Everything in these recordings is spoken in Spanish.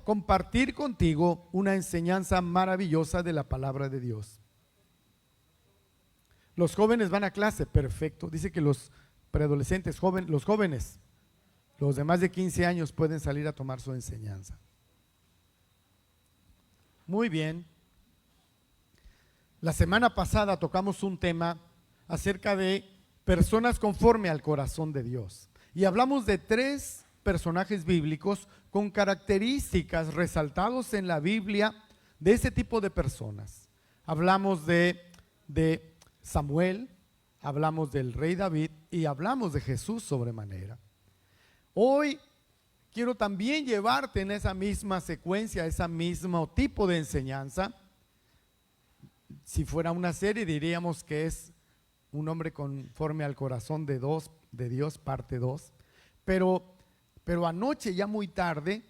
Compartir contigo una enseñanza maravillosa de la palabra de Dios. Los jóvenes van a clase, perfecto. Dice que los preadolescentes, los jóvenes, los de más de 15 años pueden salir a tomar su enseñanza. Muy bien. La semana pasada tocamos un tema acerca de personas conforme al corazón de Dios. Y hablamos de 3 personajes bíblicos con características resaltados en la Biblia de ese tipo de personas. Hablamos de Samuel, hablamos del rey David y hablamos de Jesús sobremanera. Hoy quiero también llevarte en esa misma secuencia, ese mismo tipo de enseñanza. Si fuera una serie diríamos que es un hombre conforme al corazón de Dios, parte 2. Pero anoche ya muy tarde,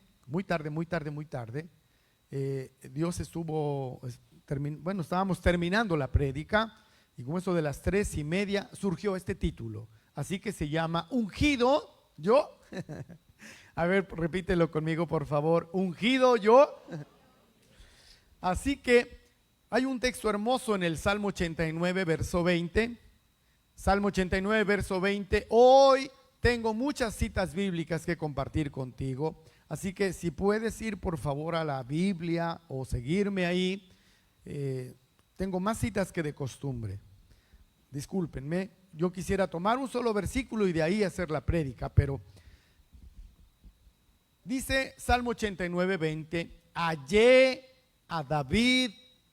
Dios estuvo, estábamos terminando la prédica y como eso de las 3:30 surgió este título. Así que se llama Ungido yo. A ver, repítelo conmigo por favor. Ungido yo. Así que hay un texto hermoso en el Salmo 89, verso 20. Salmo 89, verso 20. Hoy tengo muchas citas bíblicas que compartir contigo. Así que si puedes ir por favor a la Biblia o seguirme ahí. Tengo más citas que de costumbre. Discúlpenme, yo quisiera tomar un solo versículo y de ahí hacer la prédica, pero dice Salmo 89, 20, hallé a David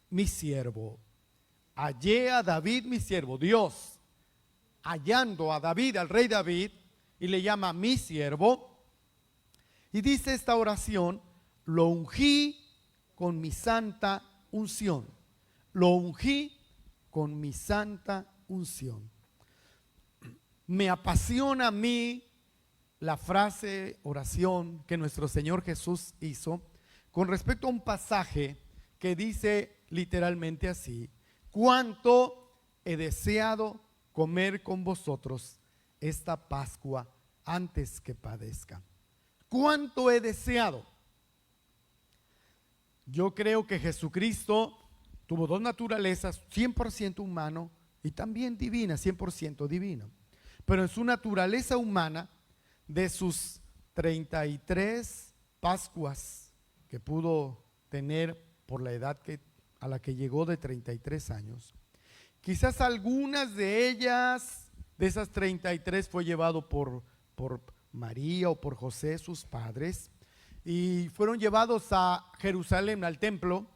mi siervo. Hallé a David mi siervo. Dios hallando a David, al rey David, y le llama mi siervo. Y dice esta oración, lo ungí con mi santa unción. Lo ungí con mi santa unción. Me apasiona a mí la frase, oración que nuestro Señor Jesús hizo con respecto a un pasaje que dice literalmente así: cuánto he deseado comer con vosotros esta Pascua antes que padezca. Cuánto he deseado. Yo creo que Jesucristo tuvo 2 naturalezas, 100% humano y también divina, 100% divino. Pero en su naturaleza humana, de sus 33 Pascuas que pudo tener por la edad a la que llegó de 33 años, quizás algunas de ellas, de esas 33, fue llevado por María o por José, sus padres, y fueron llevados a Jerusalén, al templo.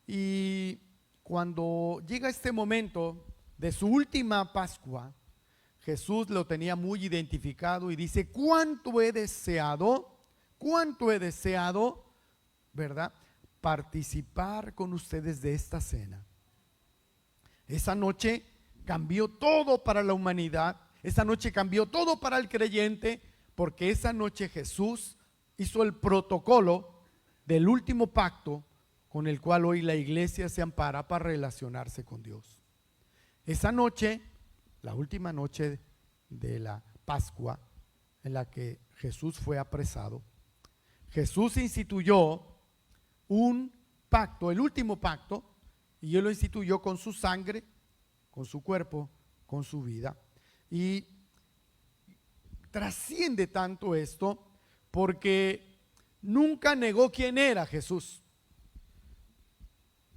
Y cuando llega este momento de su última Pascua, Jesús lo tenía muy identificado y dice: cuánto he deseado, ¿verdad?, participar con ustedes de esta cena. Esa noche cambió todo para la humanidad, esa noche cambió todo para el creyente, porque esa noche Jesús hizo el protocolo del último pacto con el cual hoy la iglesia se ampara para relacionarse con Dios. Esa noche, la última noche de la Pascua, en la que Jesús fue apresado, Jesús instituyó un pacto, el último pacto, y Él lo instituyó con su sangre, con su cuerpo, con su vida. Y trasciende tanto esto porque nunca negó quién era Jesús.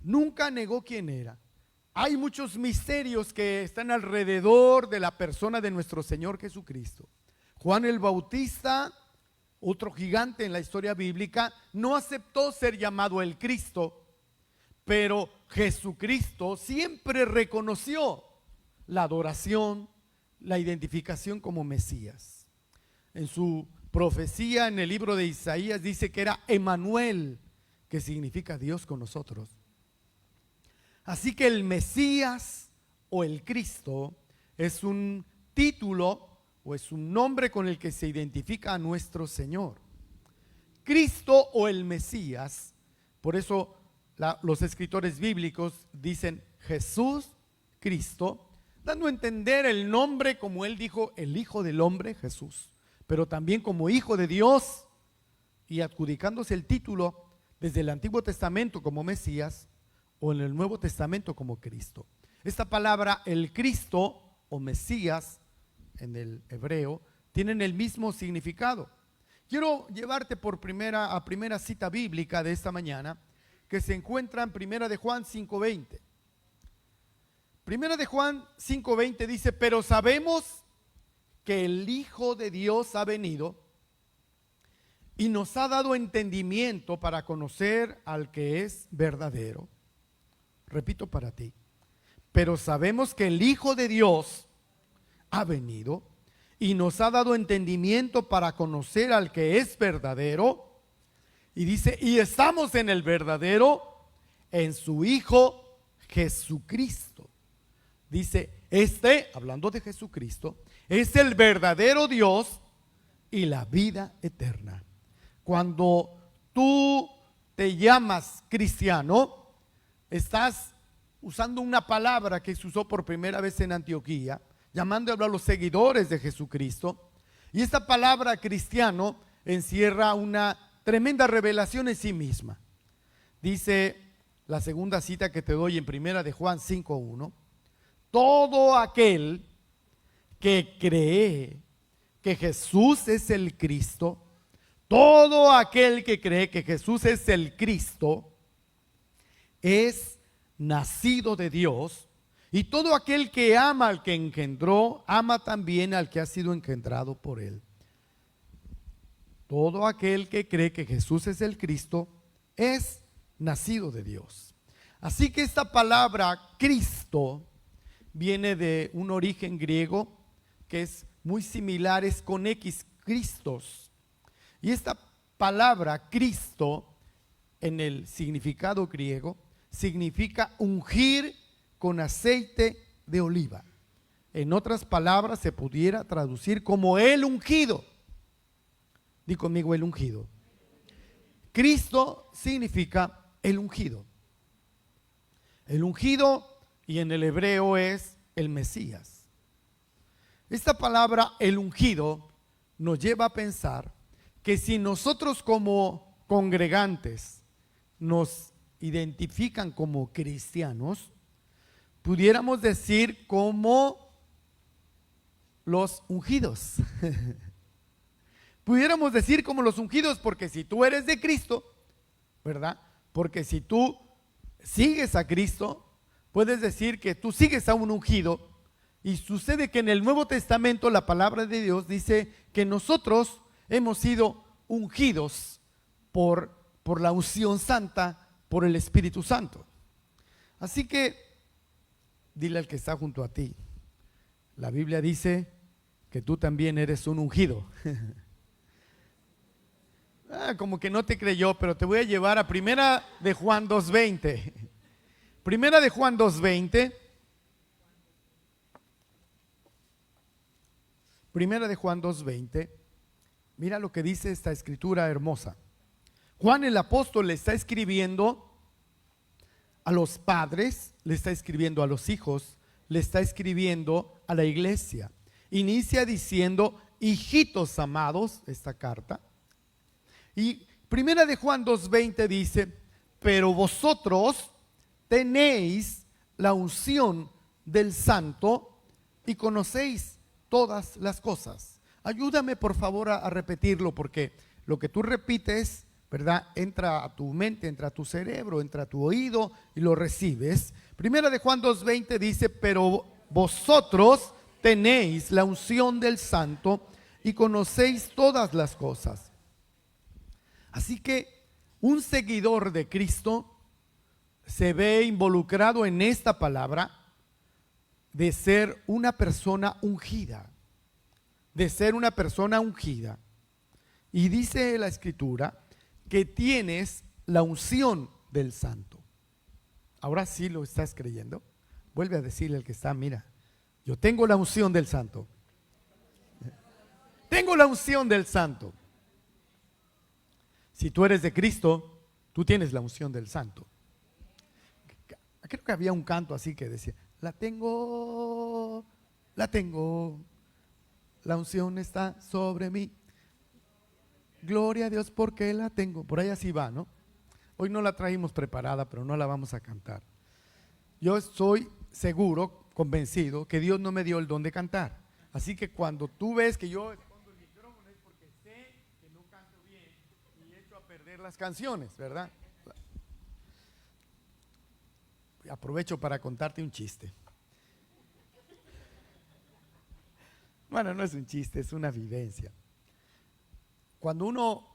Nunca negó quién era. Hay muchos misterios que están alrededor de la persona de nuestro Señor Jesucristo. Juan el Bautista, otro gigante en la historia bíblica, no aceptó ser llamado el Cristo, pero Jesucristo siempre reconoció la adoración, la identificación como Mesías. En su profecía en el libro de Isaías dice que era Emanuel, que significa Dios con nosotros. Así que el Mesías o el Cristo es un título o es un nombre con el que se identifica a nuestro Señor. Cristo o el Mesías, por eso los escritores bíblicos dicen Jesús, Cristo, dando a entender el nombre como Él dijo, el Hijo del Hombre, Jesús, pero también como Hijo de Dios y adjudicándose el título desde el Antiguo Testamento como Mesías o en el Nuevo Testamento como Cristo. Esta palabra, el Cristo o Mesías en el hebreo, tienen el mismo significado. Quiero llevarte a primera cita bíblica de esta mañana, que se encuentra en Primera de Juan 5:20. Primera de Juan 5:20 dice: pero sabemos que el Hijo de Dios ha venido y nos ha dado entendimiento para conocer al que es verdadero. Repito para ti: pero sabemos que el Hijo de Dios ha venido y nos ha dado entendimiento para conocer al que es verdadero. Y dice, y estamos en el verdadero, en su Hijo Jesucristo. Dice, hablando de Jesucristo, es el verdadero Dios y la vida eterna. Cuando tú te llamas cristiano, estás usando una palabra que se usó por primera vez en Antioquía, llamándolo a los seguidores de Jesucristo. Y esta palabra cristiano encierra una tremenda revelación en sí misma. Dice la segunda cita que te doy en Primera de Juan 5:1: todo aquel que cree que Jesús es el Cristo, todo aquel que cree que Jesús es el Cristo, es nacido de Dios, y todo aquel que ama al que engendró, ama también al que ha sido engendrado por él. Todo aquel que cree que Jesús es el Cristo es nacido de Dios. Así que esta palabra Cristo viene de un origen griego que es muy similar, es con X, Christos. Y esta palabra Cristo en el significado griego significa ungir con aceite de oliva. En otras palabras, se pudiera traducir como el ungido. Di conmigo, el ungido. Cristo significa el ungido. El ungido, y en el hebreo es el Mesías. Esta palabra, el ungido, nos lleva a pensar que si nosotros como congregantes nos identifican como cristianos, pudiéramos decir como los ungidos. Pudiéramos decir como los ungidos, porque si tú eres de Cristo, ¿verdad? Porque si tú sigues a Cristo, puedes decir que tú sigues a un ungido. Y sucede que en el Nuevo Testamento la palabra de Dios dice que nosotros hemos sido ungidos por la unción santa, por el Espíritu Santo. Así que dile al que está junto a ti, la Biblia dice que tú también eres un ungido. Como que no te creyó, pero te voy a llevar a Primera de Juan 2:20. Primera de Juan 2:20. Primera de Juan 2:20. Mira lo que dice esta escritura hermosa. Juan el apóstol le está escribiendo a los padres, le está escribiendo a los hijos, le está escribiendo a la iglesia. Inicia diciendo, hijitos amados, esta carta. Y Primera de Juan 2:20 dice, pero vosotros tenéis la unción del Santo y conocéis todas las cosas. Ayúdame por favor a repetirlo, porque lo que tú repites, ¿verdad?, entra a tu mente, entra a tu cerebro, entra a tu oído y lo recibes. Primera de Juan 2:20 dice, pero vosotros tenéis la unción del Santo y conocéis todas las cosas. Así que un seguidor de Cristo se ve involucrado en esta palabra de ser una persona ungida, de ser una persona ungida. Y dice la Escritura que tienes la unción del Santo. Ahora sí lo estás creyendo. Vuelve a decirle al que está, mira, yo tengo la unción del Santo. Tengo la unción del Santo. Si tú eres de Cristo, tú tienes la unción del Santo. Creo que había un canto así que decía, la tengo, la unción está sobre mí. Gloria a Dios porque la tengo. Por ahí así va, ¿no? Hoy no la trajimos preparada, pero no la vamos a cantar. Yo estoy seguro, convencido, que Dios no me dio el don de cantar. Así que cuando tú ves que yo escondo el micrófono es porque sé que no canto bien y echo a perder las canciones, ¿verdad? Aprovecho para contarte un chiste. Bueno, no es un chiste, es una vivencia. Cuando uno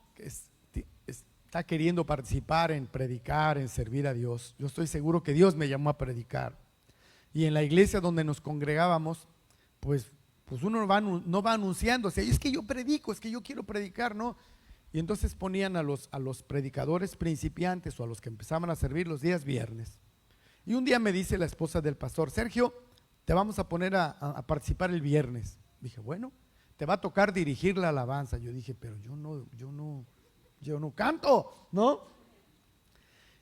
está queriendo participar en predicar, en servir a Dios, yo estoy seguro que Dios me llamó a predicar. Y en la iglesia donde nos congregábamos, pues uno no va anunciándose, es que yo predico, es que yo quiero predicar, ¿no? Y entonces ponían a los predicadores principiantes o a los que empezaban a servir los días viernes. Y un día me dice la esposa del pastor: Sergio, te vamos a poner a participar el viernes. Dije, bueno, te va a tocar dirigir la alabanza. Yo dije, pero yo no canto, ¿no?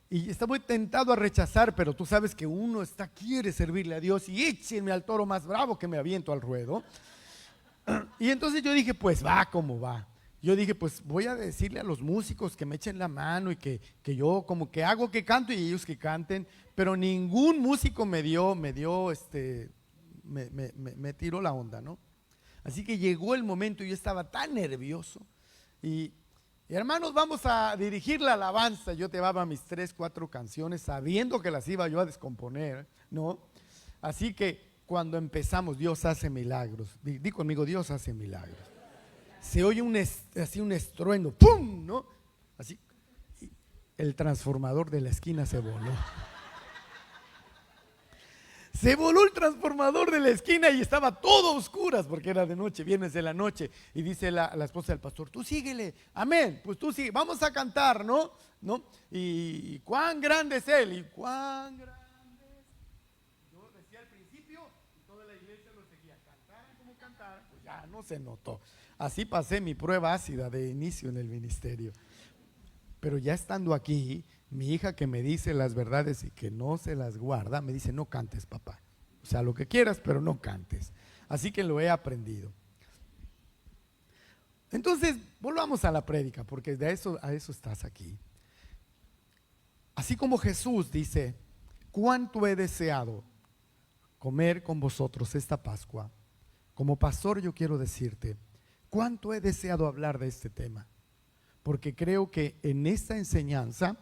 Y está muy tentado a rechazar, pero tú sabes que uno quiere servirle a Dios y échenme al toro más bravo que me aviento al ruedo. Y entonces yo dije, pues va como va. Yo dije, pues voy a decirle a los músicos que me echen la mano y que yo como que hago que canto y ellos que canten, pero ningún músico me tiró la onda, ¿no? Así que llegó el momento y yo estaba tan nervioso y hermanos, vamos a dirigir la alabanza. Yo llevaba mis 3, 4 canciones sabiendo que las iba yo a descomponer, ¿no? Así que cuando empezamos, Dios hace milagros. Di conmigo, Dios hace milagros. Se oye así un estruendo, ¡pum!, ¿no? Así, el transformador de la esquina se voló. Se voló el transformador de la esquina y estaba todo a oscuras porque era de noche, viernes de la noche. Y dice la esposa del pastor, tú síguele, amén, pues tú sigue, vamos a cantar, ¿no? Y cuán grande es Él, y cuán grande es. Yo decía al principio y toda la iglesia lo seguía, cantaran como cantaran, pues ya no se notó. Así pasé mi prueba ácida de inicio en el ministerio. Pero ya estando aquí, mi hija, que me dice las verdades y que no se las guarda, me dice, no cantes, papá. O sea, lo que quieras, pero no cantes. Así que lo he aprendido. Entonces, volvamos a la prédica, porque a eso estás aquí. Así como Jesús dice, cuánto he deseado comer con vosotros esta Pascua. Como pastor yo quiero decirte, cuánto he deseado hablar de este tema. Porque creo que en esta enseñanza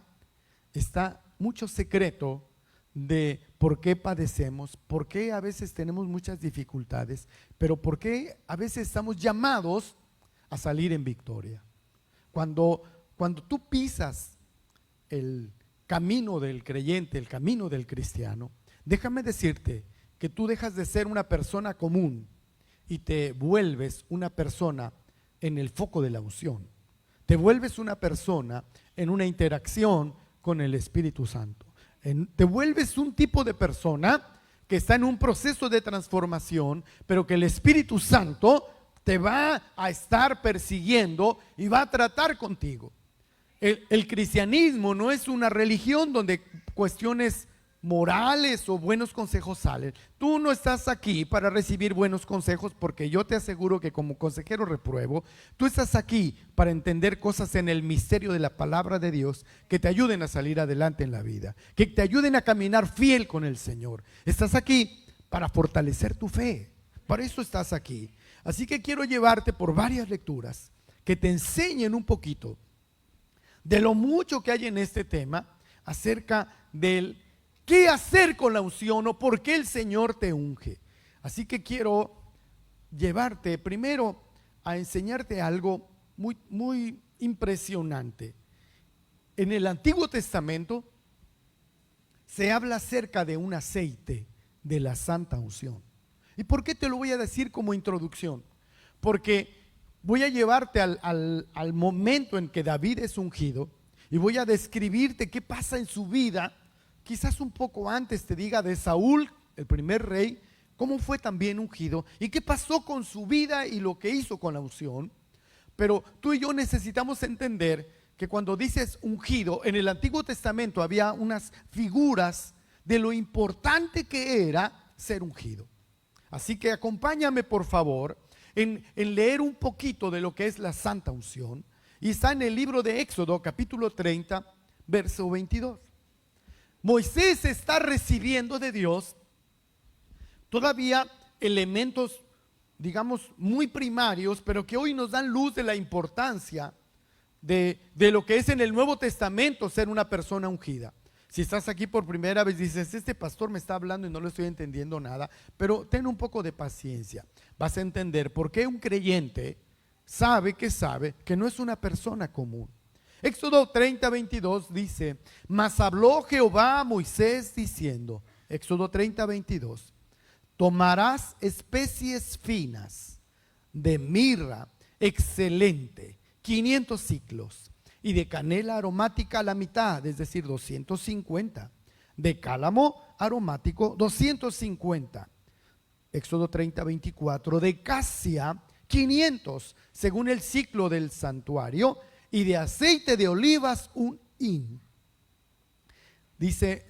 está mucho secreto de por qué padecemos, por qué a veces tenemos muchas dificultades, pero por qué a veces estamos llamados a salir en victoria. Cuando tú pisas el camino del creyente, el camino del cristiano, déjame decirte que tú dejas de ser una persona común y te vuelves una persona en el foco de la unción. Te vuelves una persona en una interacción con el Espíritu Santo. Te vuelves un tipo de persona que está en un proceso de transformación, pero que el Espíritu Santo te va a estar persiguiendo y va a tratar contigo. El cristianismo no es una religión donde cuestiones morales o buenos consejos salen. Tú no estás aquí para recibir buenos consejos, porque yo te aseguro que como consejero repruebo, tú estás aquí para entender cosas en el misterio de la palabra de Dios que te ayuden a salir adelante en la vida, que te ayuden a caminar fiel con el Señor. Estás aquí para fortalecer tu fe, para eso estás aquí. Así que quiero llevarte por varias lecturas que te enseñen un poquito de lo mucho que hay en este tema acerca del ¿qué hacer con la unción o por qué el Señor te unge? Así que quiero llevarte primero a enseñarte algo muy, muy impresionante. En el Antiguo Testamento se habla acerca de un aceite de la santa unción. ¿Y por qué te lo voy a decir como introducción? Porque voy a llevarte al momento en que David es ungido y voy a describirte qué pasa en su vida. Quizás un poco antes te diga de Saúl, el primer rey, cómo fue también ungido y qué pasó con su vida y lo que hizo con la unción. Pero tú y yo necesitamos entender que cuando dices ungido, en el Antiguo Testamento había unas figuras de lo importante que era ser ungido. Así que acompáñame por favor en leer un poquito de lo que es la santa unción. y está en el libro de Éxodo, capítulo 30, verso 22. Moisés está recibiendo de Dios todavía elementos, digamos, muy primarios, pero que hoy nos dan luz de la importancia de lo que es en el Nuevo Testamento ser una persona ungida. Si estás aquí por primera vez, dices, este pastor me está hablando y no le estoy entendiendo nada, pero ten un poco de paciencia. Vas a entender por qué un creyente sabe que no es una persona común. Éxodo 30, 22 dice, mas habló Jehová a Moisés diciendo, Éxodo 30, 22, tomarás especies finas de mirra excelente, 500 siclos, y de canela aromática a la mitad, es decir, 250, de cálamo aromático 250, Éxodo 30, 24, de casia 500, según el ciclo del santuario, y de aceite de olivas un hin. Dice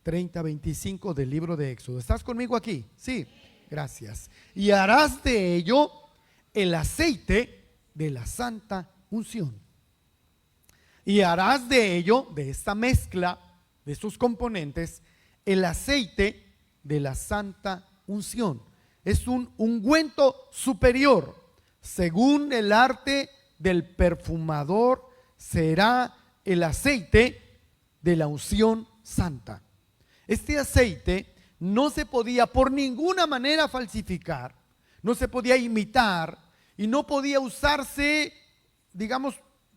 30, 25 del libro de Éxodo. ¿Estás conmigo aquí? Sí, gracias. Y harás de ello el aceite de la santa unción. Y harás de ello, de esta mezcla, de estos componentes, el aceite de la santa unción. Es un ungüento superior. Según el arte del perfumador, será el aceite de la unción santa. Este aceite no se podía por ninguna manera falsificar, no se podía imitar y no podía usarse, digamos,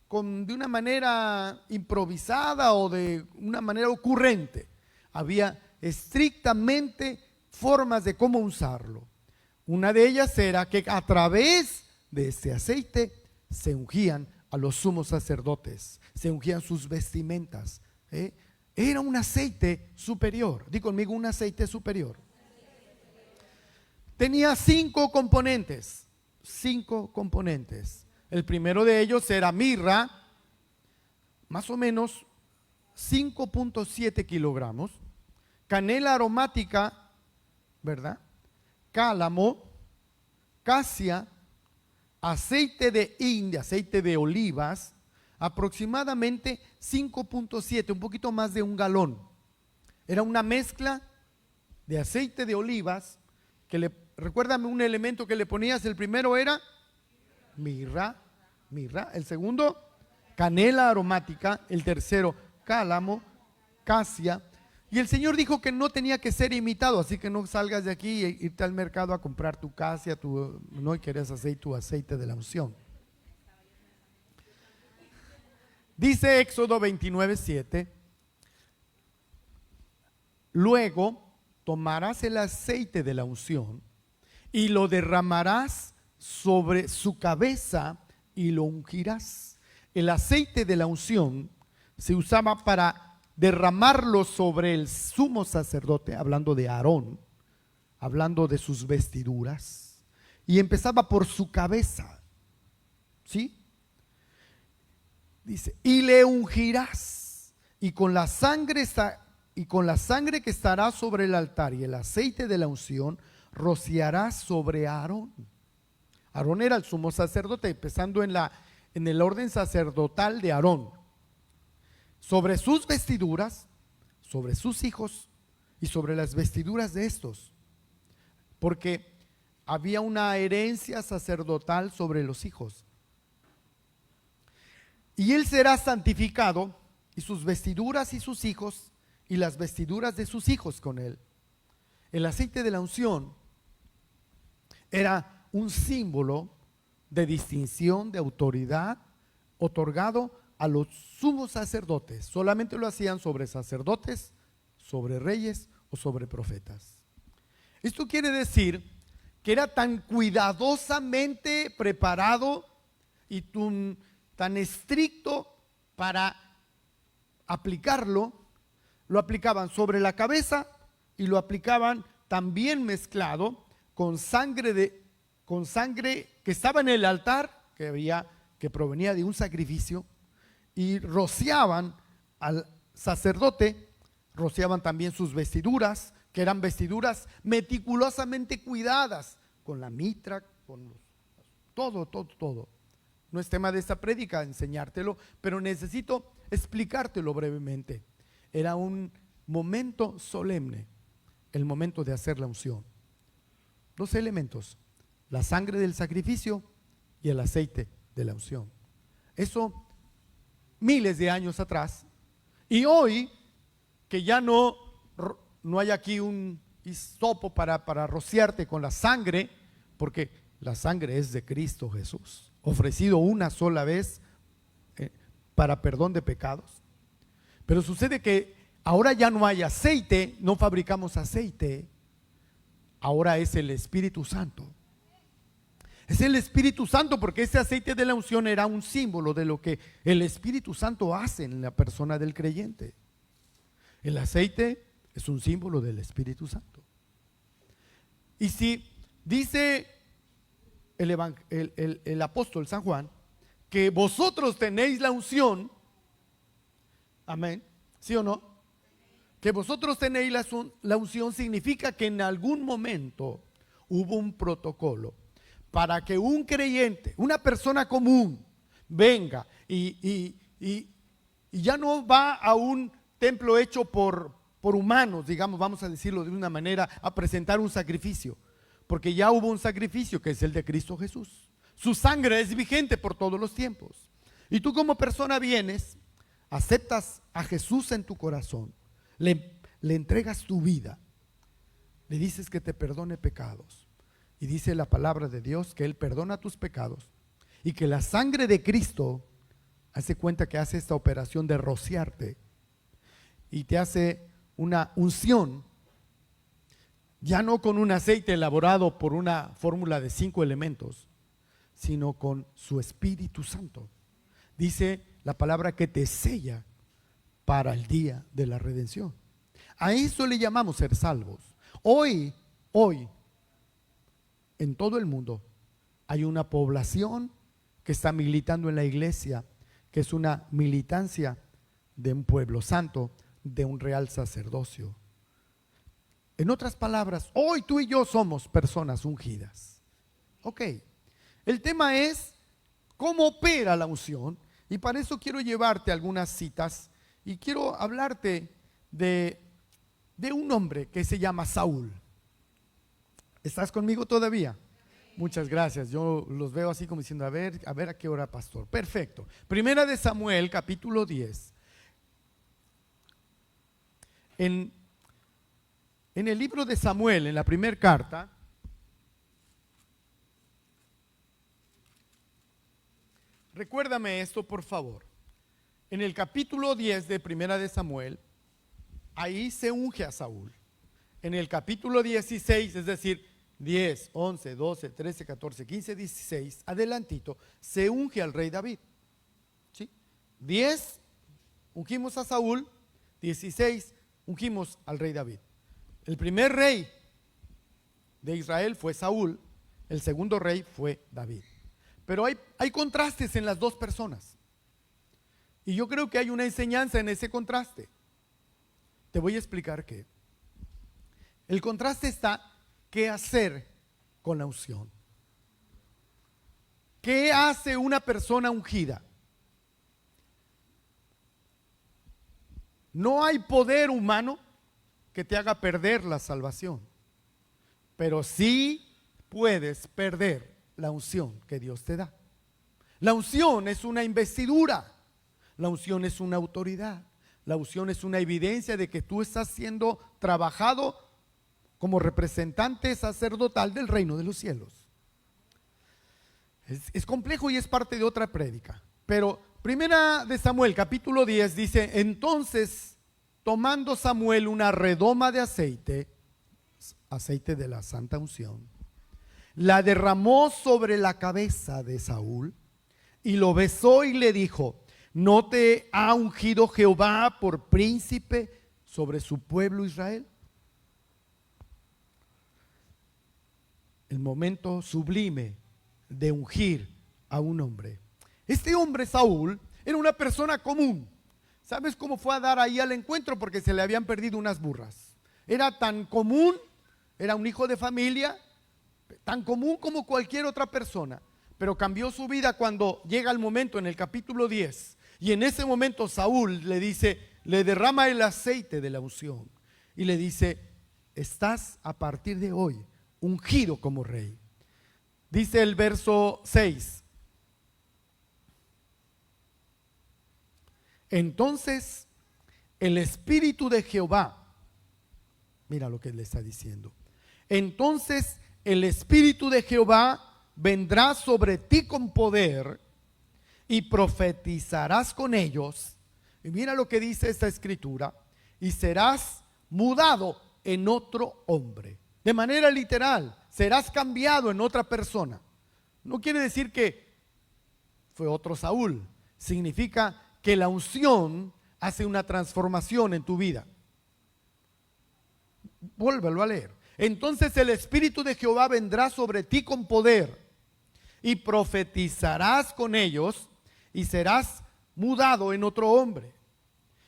de una manera improvisada o de una manera ocurrente. Había estrictamente formas de cómo usarlo. Una de ellas era que a través de este aceite se ungían a los sumos sacerdotes, se ungían sus vestimentas. Era un aceite superior. Di conmigo, un aceite superior. Tenía 5 componentes. 5 componentes. El primero de ellos era mirra, más o menos 5.7 kilogramos. Canela aromática, ¿verdad? Cálamo, casia, aceite de hin, aceite de olivas, aproximadamente 5.7, un poquito más de 1 galón. Era una mezcla de aceite de olivas, recuérdame un elemento que le ponías. El primero era mirra, el segundo canela aromática, el tercero cálamo, casia. Y el Señor dijo que no tenía que ser imitado, así que no salgas de aquí e irte al mercado a comprar tu casia, no, y querés tu aceite de la unción. Dice Éxodo 29:7, luego tomarás el aceite de la unción y lo derramarás sobre su cabeza y lo ungirás. El aceite de la unción se usaba para derramarlo sobre el sumo sacerdote, hablando de Aarón, hablando de sus vestiduras, y empezaba por su cabeza, ¿sí? Dice, y le ungirás, y con la sangre que estará sobre el altar y el aceite de la unción, rociarás sobre Aarón. Aarón era el sumo sacerdote, empezando en el orden sacerdotal de Aarón, sobre sus vestiduras, sobre sus hijos y sobre las vestiduras de estos, porque había una herencia sacerdotal sobre los hijos. Y él será santificado, y sus vestiduras y sus hijos, y las vestiduras de sus hijos con él. El aceite de la unción era un símbolo de distinción, de autoridad, otorgado a los sumos sacerdotes. Solamente lo hacían sobre sacerdotes, sobre reyes o sobre profetas. Esto quiere decir que era tan cuidadosamente preparado y tan estricto para aplicarlo. Lo aplicaban sobre la cabeza y lo aplicaban también mezclado con sangre que estaba en el altar, que provenía de un sacrificio, y rociaban al sacerdote, rociaban también sus vestiduras, que eran vestiduras meticulosamente cuidadas, con la mitra, con todo. no es tema de esta prédica enseñártelo, pero necesito explicártelo brevemente. Era un momento solemne, el momento de hacer la unción. Dos elementos: la sangre del sacrificio y el aceite de la unción. Eso miles de años atrás. Y hoy, que ya no hay aquí un hisopo para rociarte con la sangre, porque la sangre es de Cristo Jesús, ofrecido una sola vez para perdón de pecados. Pero sucede que ahora ya no hay aceite, no fabricamos aceite, ahora es el Espíritu Santo. Es el Espíritu Santo, porque ese aceite de la unción era un símbolo de lo que el Espíritu Santo hace en la persona del creyente. El aceite es un símbolo del Espíritu Santo. Y si dice el apóstol San Juan que vosotros tenéis la unción, amén, ¿sí o no? Que vosotros tenéis la unción significa que en algún momento hubo un protocolo para que un creyente, una persona común, venga y ya no va a un templo hecho por humanos, digamos, vamos a decirlo de una manera, a presentar un sacrificio, porque ya hubo un sacrificio que es el de Cristo Jesús. Su sangre es vigente por todos los tiempos. Y tú como persona vienes, aceptas a Jesús en tu corazón, le entregas tu vida, le dices que te perdone pecados. Y dice la palabra de Dios que Él perdona tus pecados y que la sangre de Cristo hace cuenta que hace esta operación de rociarte y te hace una unción, ya no con un aceite elaborado por una fórmula de 5 elementos, sino con su Espíritu Santo. Dice la palabra que te sella para el día de la redención. A eso le llamamos ser salvos. Hoy, en todo el mundo hay una población que está militando en la iglesia, que es una militancia de un pueblo santo, de un real sacerdocio. En otras palabras, hoy tú y yo somos personas ungidas. Ok, el tema es cómo opera la unción, y para eso quiero llevarte algunas citas y quiero hablarte de un hombre que se llama Saúl. ¿Estás conmigo todavía? Muchas gracias. Yo los veo así como diciendo, a ver a qué hora, pastor. Perfecto. Primera de Samuel, capítulo 10. En el libro de Samuel, en la primera carta, recuérdame esto, por favor. En el capítulo 10 de Primera de Samuel, ahí se unge a Saúl. En el capítulo 16, es decir, 10, 11, 12, 13, 14, 15, 16, adelantito, se unge al rey David. ¿Sí? 10, ungimos a Saúl. 16, ungimos al rey David. El primer rey de Israel fue Saúl, el segundo rey fue David. Pero hay contrastes en las dos personas. Y yo creo que hay una enseñanza en ese contraste. Te voy a explicar qué. El contraste está: ¿qué hacer con la unción? ¿Qué hace una persona ungida? No hay poder humano que te haga perder la salvación, pero sí puedes perder la unción que Dios te da. La unción es una investidura, la unción es una autoridad, la unción es una evidencia de que tú estás siendo trabajado como representante sacerdotal del reino de los cielos. Es complejo y es parte de otra prédica, pero Primera de Samuel capítulo 10 dice: entonces, tomando Samuel una redoma de aceite de la santa unción, la derramó sobre la cabeza de Saúl y lo besó y le dijo: ¿no te ha ungido Jehová por príncipe sobre su pueblo Israel? El momento sublime de ungir a un hombre. Este hombre Saúl era una persona común. ¿Sabes cómo fue a dar ahí al encuentro? Porque se le habían perdido unas burras. Era tan común, era un hijo de familia, tan común como cualquier otra persona. pero cambió su vida cuando llega el momento en el capítulo 10. Y en ese momento Saúl le dice, le derrama el aceite de la unción y le dice, estás a partir de hoy ungido como rey. Dice el verso 6. Entonces el Espíritu de Jehová, mira lo que le está diciendo. Entonces el Espíritu de Jehová vendrá sobre ti con poder y profetizarás con ellos. Y mira lo que dice esta escritura. Y serás mudado en otro hombre. De manera literal, serás cambiado en otra persona. No quiere decir que fue otro Saúl. Significa que la unción hace una transformación en tu vida. Vuélvelo a leer. Entonces el Espíritu de Jehová vendrá sobre ti con poder y profetizarás con ellos y serás mudado en otro hombre.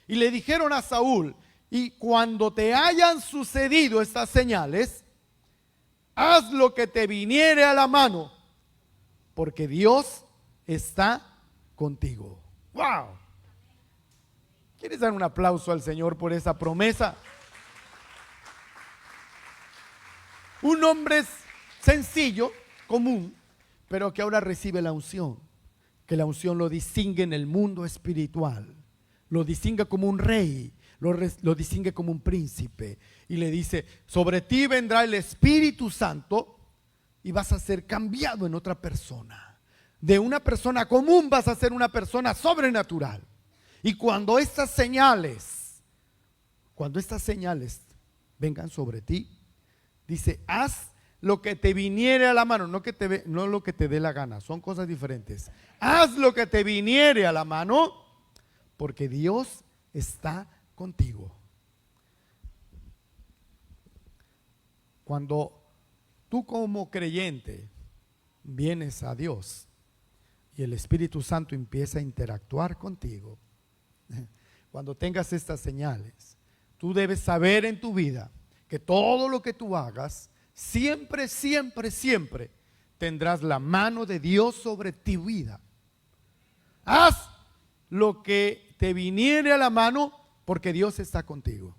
Y le dijeron a Saúl, y cuando te hayan sucedido estas señales, haz lo que te viniere a la mano, porque Dios está contigo. ¡Wow! ¿Quieres dar un aplauso al Señor por esa promesa? Un hombre sencillo, común, pero que ahora recibe la unción, que la unción lo distingue en el mundo espiritual, lo distingue como un rey, lo distingue como un príncipe, y le dice, sobre ti vendrá el Espíritu Santo y vas a ser cambiado en otra persona. De una persona común vas a ser una persona sobrenatural. Y cuando estas señales vengan sobre ti, dice, haz lo que te viniere a la mano, no lo que te dé la gana, son cosas diferentes. Haz lo que te viniere a la mano, porque Dios está contigo. Cuando tú como creyente vienes a Dios y el Espíritu Santo empieza a interactuar contigo, cuando tengas estas señales, tú debes saber en tu vida que todo lo que tú hagas, siempre, siempre, siempre tendrás la mano de Dios sobre tu vida. Haz lo que te viniere a la mano, porque Dios está contigo.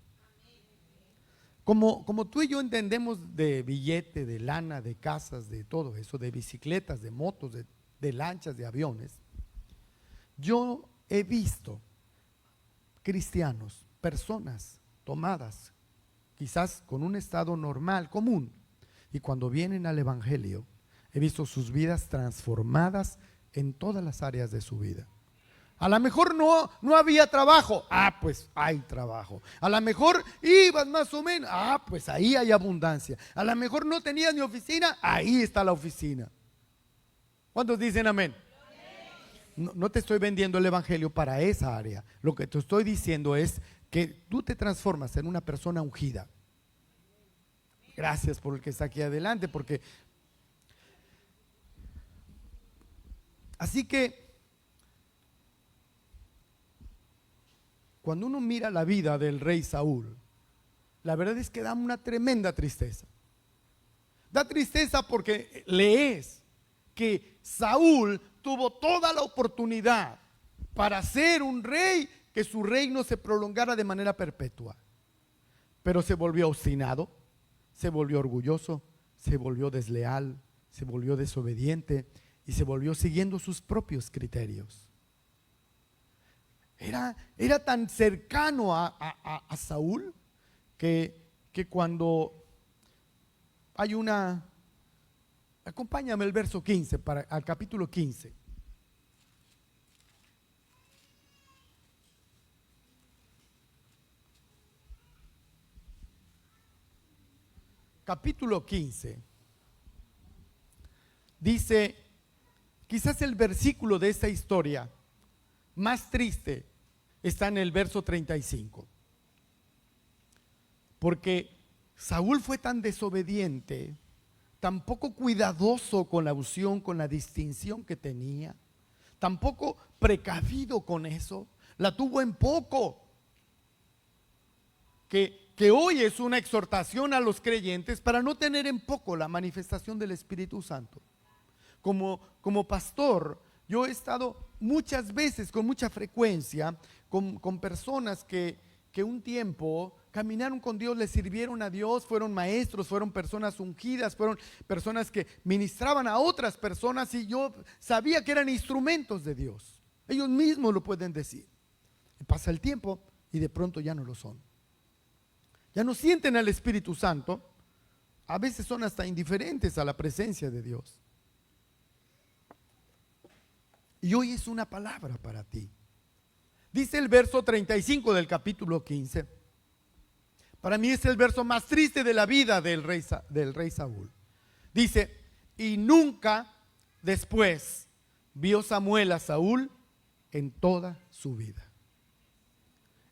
Como tú y yo entendemos de billete, de lana, de casas, de todo eso, de bicicletas, de motos, de lanchas, de aviones, yo he visto cristianos, personas tomadas quizás con un estado normal, común, y cuando vienen al Evangelio he visto sus vidas transformadas en todas las áreas de su vida. A lo mejor no había trabajo, pues hay trabajo. A lo mejor ibas más o menos, pues ahí hay abundancia. A lo mejor no tenías ni oficina, ahí está la oficina. ¿Cuántos dicen amén? No te estoy vendiendo el Evangelio para esa área. Lo que te estoy diciendo es que tú te transformas en una persona ungida. Gracias por el que está aquí adelante, porque así que cuando uno mira la vida del rey Saúl, la verdad es que da una tremenda tristeza. Da tristeza porque lees que Saúl tuvo toda la oportunidad para ser un rey, que su reino se prolongara de manera perpetua, pero se volvió obstinado, se volvió orgulloso, se volvió desleal, se volvió desobediente y se volvió siguiendo sus propios criterios. Era tan cercano a Saúl que cuando hay acompáñame el verso 15, al capítulo 15. Capítulo 15. Dice, quizás el versículo de esta historia más triste está en el verso 35. Porque Saúl fue tan desobediente, tan poco cuidadoso con la unción, con la distinción que tenía, tan poco precavido con eso, la tuvo en poco, que hoy es una exhortación a los creyentes para no tener en poco la manifestación del Espíritu Santo. Como pastor, yo he estado muchas veces, con mucha frecuencia, con personas que un tiempo caminaron con Dios, le sirvieron a Dios, fueron maestros, fueron personas ungidas, fueron personas que ministraban a otras personas y yo sabía que eran instrumentos de Dios. Ellos mismos lo pueden decir. Y pasa el tiempo y de pronto ya no lo son. Ya no sienten al Espíritu Santo. A veces son hasta indiferentes a la presencia de Dios. Y hoy es una palabra para ti. Dice el verso 35 del capítulo 15. Para mí es el verso más triste de la vida del rey Saúl. Dice, y nunca después vio Samuel a Saúl en toda su vida.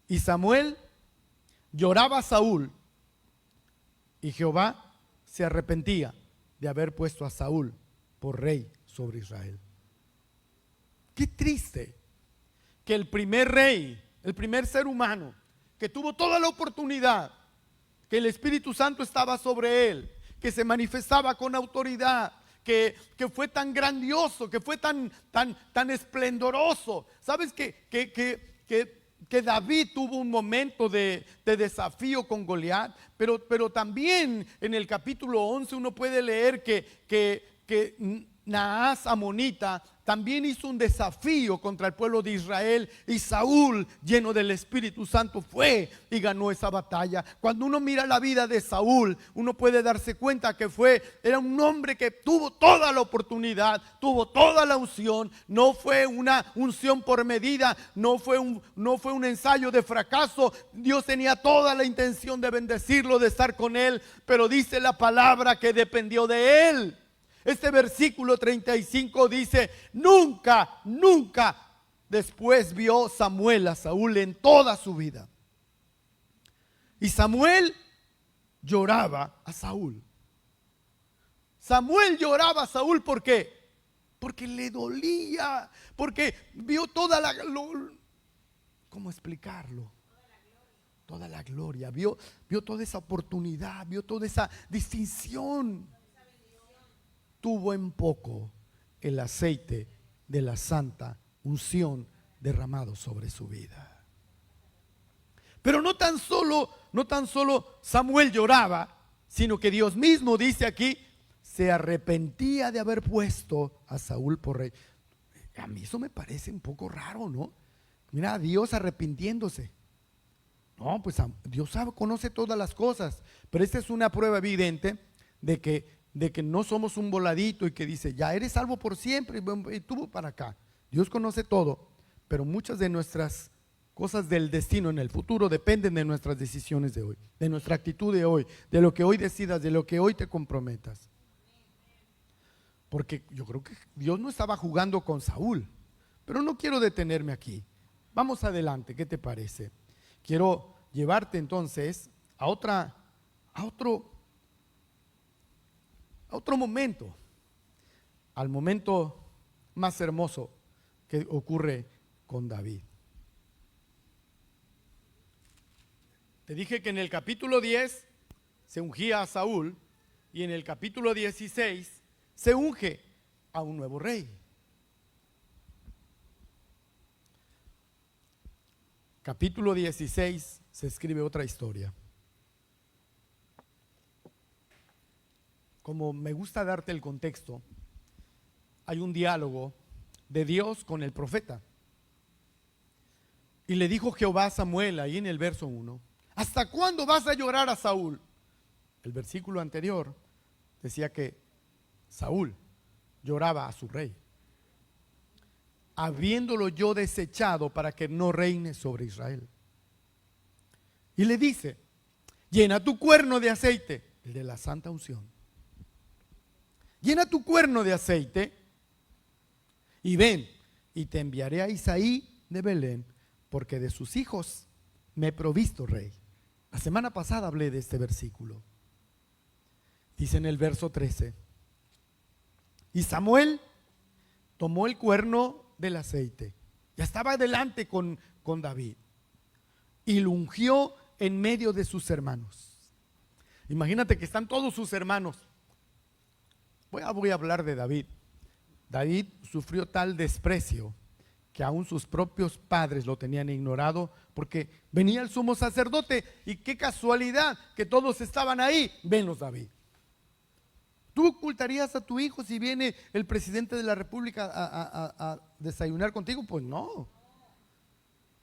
Y Samuel lloraba a Saúl, y Jehová se arrepentía de haber puesto a Saúl por rey sobre Israel. Qué triste que el primer rey, el primer ser humano que tuvo toda la oportunidad, que el Espíritu Santo estaba sobre él, que se manifestaba con autoridad, que fue tan grandioso, que fue tan esplendoroso. ¿Sabes que David tuvo un momento de desafío con Goliat? Pero también en el capítulo 11 uno puede leer que Naas amonita también hizo un desafío contra el pueblo de Israel, y Saúl, lleno del Espíritu Santo, fue y ganó esa batalla. Cuando uno mira la vida de Saúl, uno puede darse cuenta que era un hombre que tuvo toda la oportunidad, tuvo toda la unción. No fue una unción por medida, no fue un ensayo de fracaso. Dios tenía toda la intención de bendecirlo, de estar con él, pero dice la palabra que dependió de él. Este versículo 35 dice, nunca después vio Samuel a Saúl en toda su vida. Y Samuel lloraba a Saúl. Samuel lloraba a Saúl, ¿por qué? Porque le dolía, porque vio toda ¿cómo explicarlo? Toda la gloria, vio toda esa oportunidad, vio toda esa distinción. Tuvo en poco el aceite de la santa unción derramado sobre su vida. Pero no tan solo Samuel lloraba, sino que Dios mismo dice aquí, se arrepentía de haber puesto a Saúl por rey. A mí eso me parece un poco raro, ¿no? Mira a Dios arrepintiéndose. No, pues Dios conoce todas las cosas, pero esta es una prueba evidente de que no somos un voladito y que dice, ya eres salvo por siempre y tú para acá. Dios conoce todo, pero muchas de nuestras cosas del destino en el futuro dependen de nuestras decisiones de hoy, de nuestra actitud de hoy, de lo que hoy decidas, de lo que hoy te comprometas. Porque yo creo que Dios no estaba jugando con Saúl, pero no quiero detenerme aquí. Vamos adelante, ¿qué te parece? Quiero llevarte entonces a otro momento, al momento más hermoso que ocurre con David. Te dije que en el capítulo 10 se ungía a Saúl y en el capítulo 16 se unge a un nuevo rey. Capítulo 16 se escribe otra historia. Como me gusta darte el contexto, hay un diálogo de Dios con el profeta. Y le dijo Jehová a Samuel ahí en el verso 1, ¿hasta cuándo vas a llorar a Saúl? El versículo anterior decía que Saúl lloraba a su rey, habiéndolo yo desechado para que no reine sobre Israel. Y le dice, llena tu cuerno de aceite, el de la santa unción. Llena tu cuerno de aceite y ven, y te enviaré a Isaí de Belén, porque de sus hijos me he provisto rey. La semana pasada hablé de este versículo. Dice en el verso 13, y Samuel tomó el cuerno del aceite, ya estaba adelante con David, y lo ungió en medio de sus hermanos. Imagínate que están todos sus hermanos. Voy a hablar de David, David sufrió tal desprecio que aún sus propios padres lo tenían ignorado, porque venía el sumo sacerdote y qué casualidad que todos estaban ahí, venlos David. ¿Tú ocultarías a tu hijo si viene el presidente de la República a desayunar contigo? Pues no,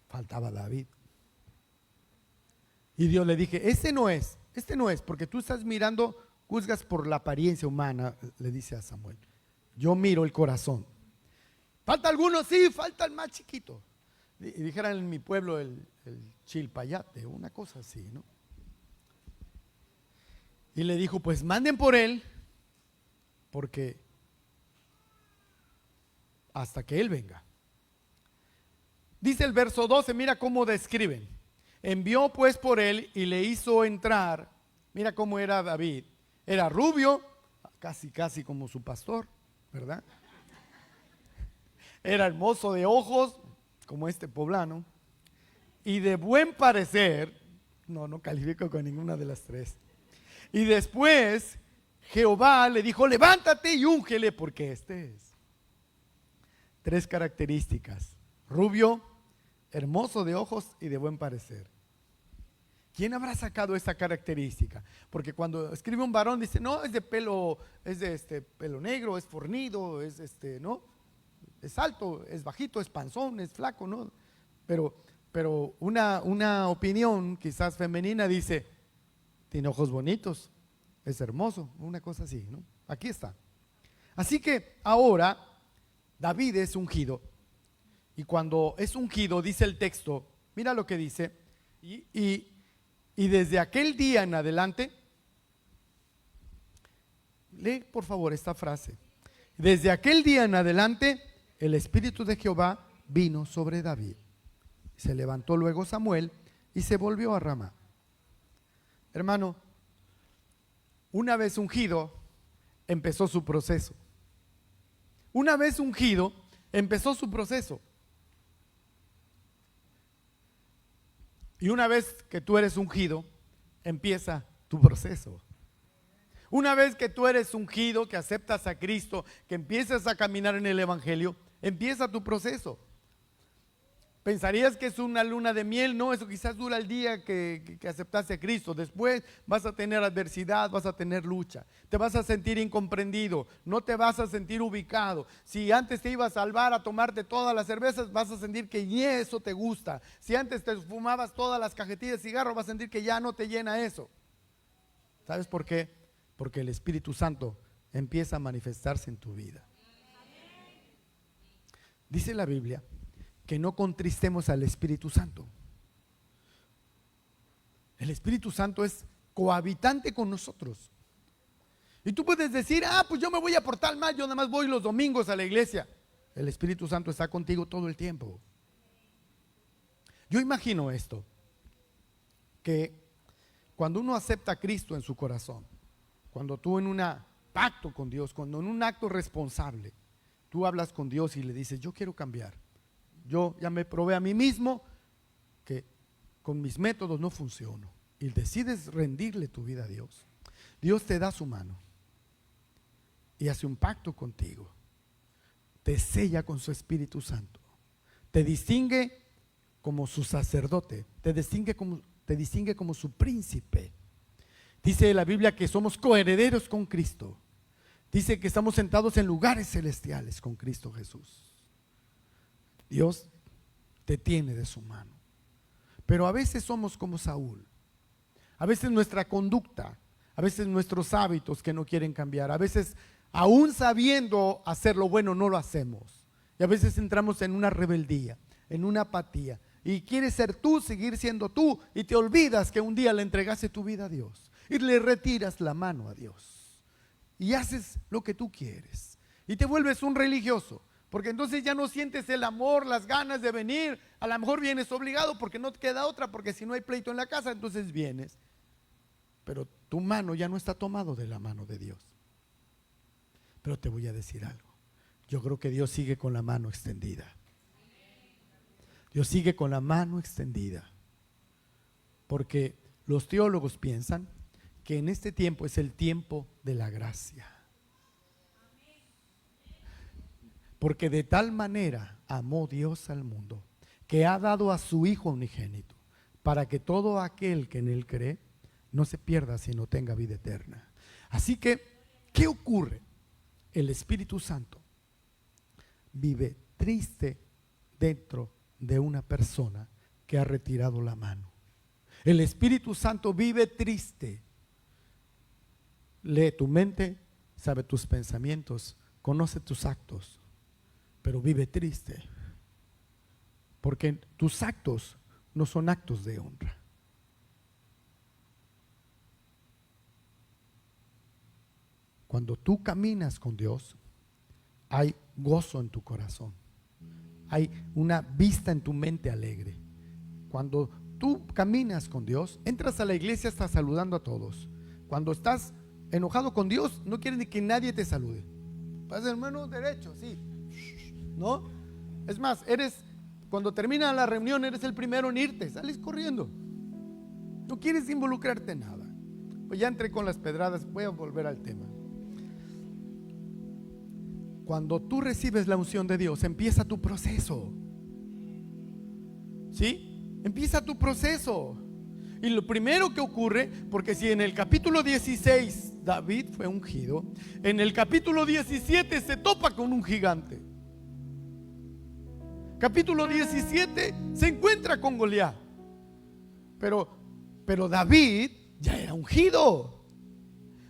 faltaba David. Y Dios le dije, este no es, porque tú estás mirando, juzgas por la apariencia humana, le dice a Samuel. Yo miro el corazón. ¿Falta alguno? Sí, falta el más chiquito. Y dijeran en mi pueblo el chilpayate, una cosa así, ¿no? Y le dijo, pues manden por él, porque hasta que él venga. Dice el verso 12, mira cómo describen. Envió pues por él y le hizo entrar. Mira cómo era David. Era rubio, casi como su pastor, ¿verdad? Era hermoso de ojos, como este poblano, y de buen parecer. No califico con ninguna de las tres. Y después Jehová le dijo, levántate y úngele, porque este es. Tres características: rubio, hermoso de ojos y de buen parecer. ¿Quién habrá sacado esta característica? Porque cuando escribe un varón dice, no, es de pelo negro, es fornido, ¿no? Es alto, es bajito, es panzón, es flaco, ¿no? Pero una opinión quizás femenina dice, tiene ojos bonitos, es hermoso, una cosa así, ¿no? Aquí está. Así que ahora David es ungido. Y cuando es ungido, dice el texto, mira lo que dice, y desde aquel día en adelante, lee por favor esta frase. Desde aquel día en adelante, el Espíritu de Jehová vino sobre David. Se levantó luego Samuel y se volvió a Ramá. Hermano, una vez ungido, empezó su proceso. Una vez ungido, empezó su proceso. Y una vez que tú eres ungido, empieza tu proceso. Una vez que tú eres ungido, que aceptas a Cristo, que empiezas a caminar en el Evangelio, empieza tu proceso. Pensarías que es una luna de miel, no, eso quizás dura el día que aceptaste a Cristo. Después vas a tener adversidad, vas a tener lucha, te vas a sentir incomprendido, no te vas a sentir ubicado. Si antes te ibas al bar a tomarte todas las cervezas, vas a sentir que ni eso te gusta. Si antes te fumabas todas las cajetillas de cigarro, vas a sentir que ya no te llena eso. ¿Sabes por qué? Porque el Espíritu Santo empieza a manifestarse en tu vida. Dice la Biblia que no contristemos al Espíritu Santo. El Espíritu Santo es cohabitante con nosotros. Y tú puedes decir, pues yo me voy a portar mal, yo nada más voy los domingos a la iglesia. El Espíritu Santo está contigo todo el tiempo. Yo imagino esto, que cuando uno acepta a Cristo en su corazón, cuando tú en un pacto con Dios, cuando en un acto responsable, tú hablas con Dios y le dices, yo quiero cambiar. Yo ya me probé a mí mismo que con mis métodos no funciono. Y decides rendirle tu vida a Dios. Dios te da su mano y hace un pacto contigo. Te sella con su Espíritu Santo. Te distingue como su sacerdote. Te distingue como su príncipe. Dice la Biblia que somos coherederos con Cristo. Dice que estamos sentados en lugares celestiales con Cristo Jesús. Dios te tiene de su mano. Pero a veces somos como Saúl. A veces nuestra conducta, a veces nuestros hábitos que no quieren cambiar, a veces aún sabiendo hacer lo bueno no lo hacemos. Y a veces entramos en una rebeldía, en una apatía. Y quieres ser tú, seguir siendo tú, y te olvidas que un día le entregaste tu vida a Dios. Y le retiras la mano a Dios. Y haces lo que tú quieres. Y te vuelves un religioso. Porque entonces ya no sientes el amor, las ganas de venir. A lo mejor vienes obligado porque no te queda otra, porque si no hay pleito en la casa, entonces vienes. Pero tu mano ya no está tomado de la mano de Dios. Pero te voy a decir algo. Yo creo que Dios sigue con la mano extendida. Dios sigue con la mano extendida. Porque los teólogos piensan que en este tiempo es el tiempo de la gracia. Porque de tal manera amó Dios al mundo, que ha dado a su Hijo unigénito, para que todo aquel que en Él cree no se pierda, sino tenga vida eterna. Así que, ¿qué ocurre? El Espíritu Santo vive triste dentro de una persona que ha retirado la mano. El Espíritu Santo vive triste. Lee tu mente, sabe tus pensamientos, conoce tus actos, pero vive triste. Porque tus actos no son actos de honra. Cuando tú caminas con Dios, hay gozo en tu corazón. Hay una vista en tu mente alegre. Cuando tú caminas con Dios, entras a la iglesia, estás saludando a todos. Cuando estás enojado con Dios, no quieres ni que nadie te salude. Pasa, hermano, derecho, sí. ¿No? Es más, cuando termina la reunión, eres el primero en irte, sales corriendo. No quieres involucrarte en nada. Pues ya entré con las pedradas, voy a volver al tema. Cuando tú recibes la unción de Dios, empieza tu proceso. ¿Sí? Empieza tu proceso. Y lo primero que ocurre, porque si en el capítulo 16 David fue ungido, en el capítulo 17 se topa con un gigante. Capítulo 17 se encuentra con Goliat. Pero David ya era ungido.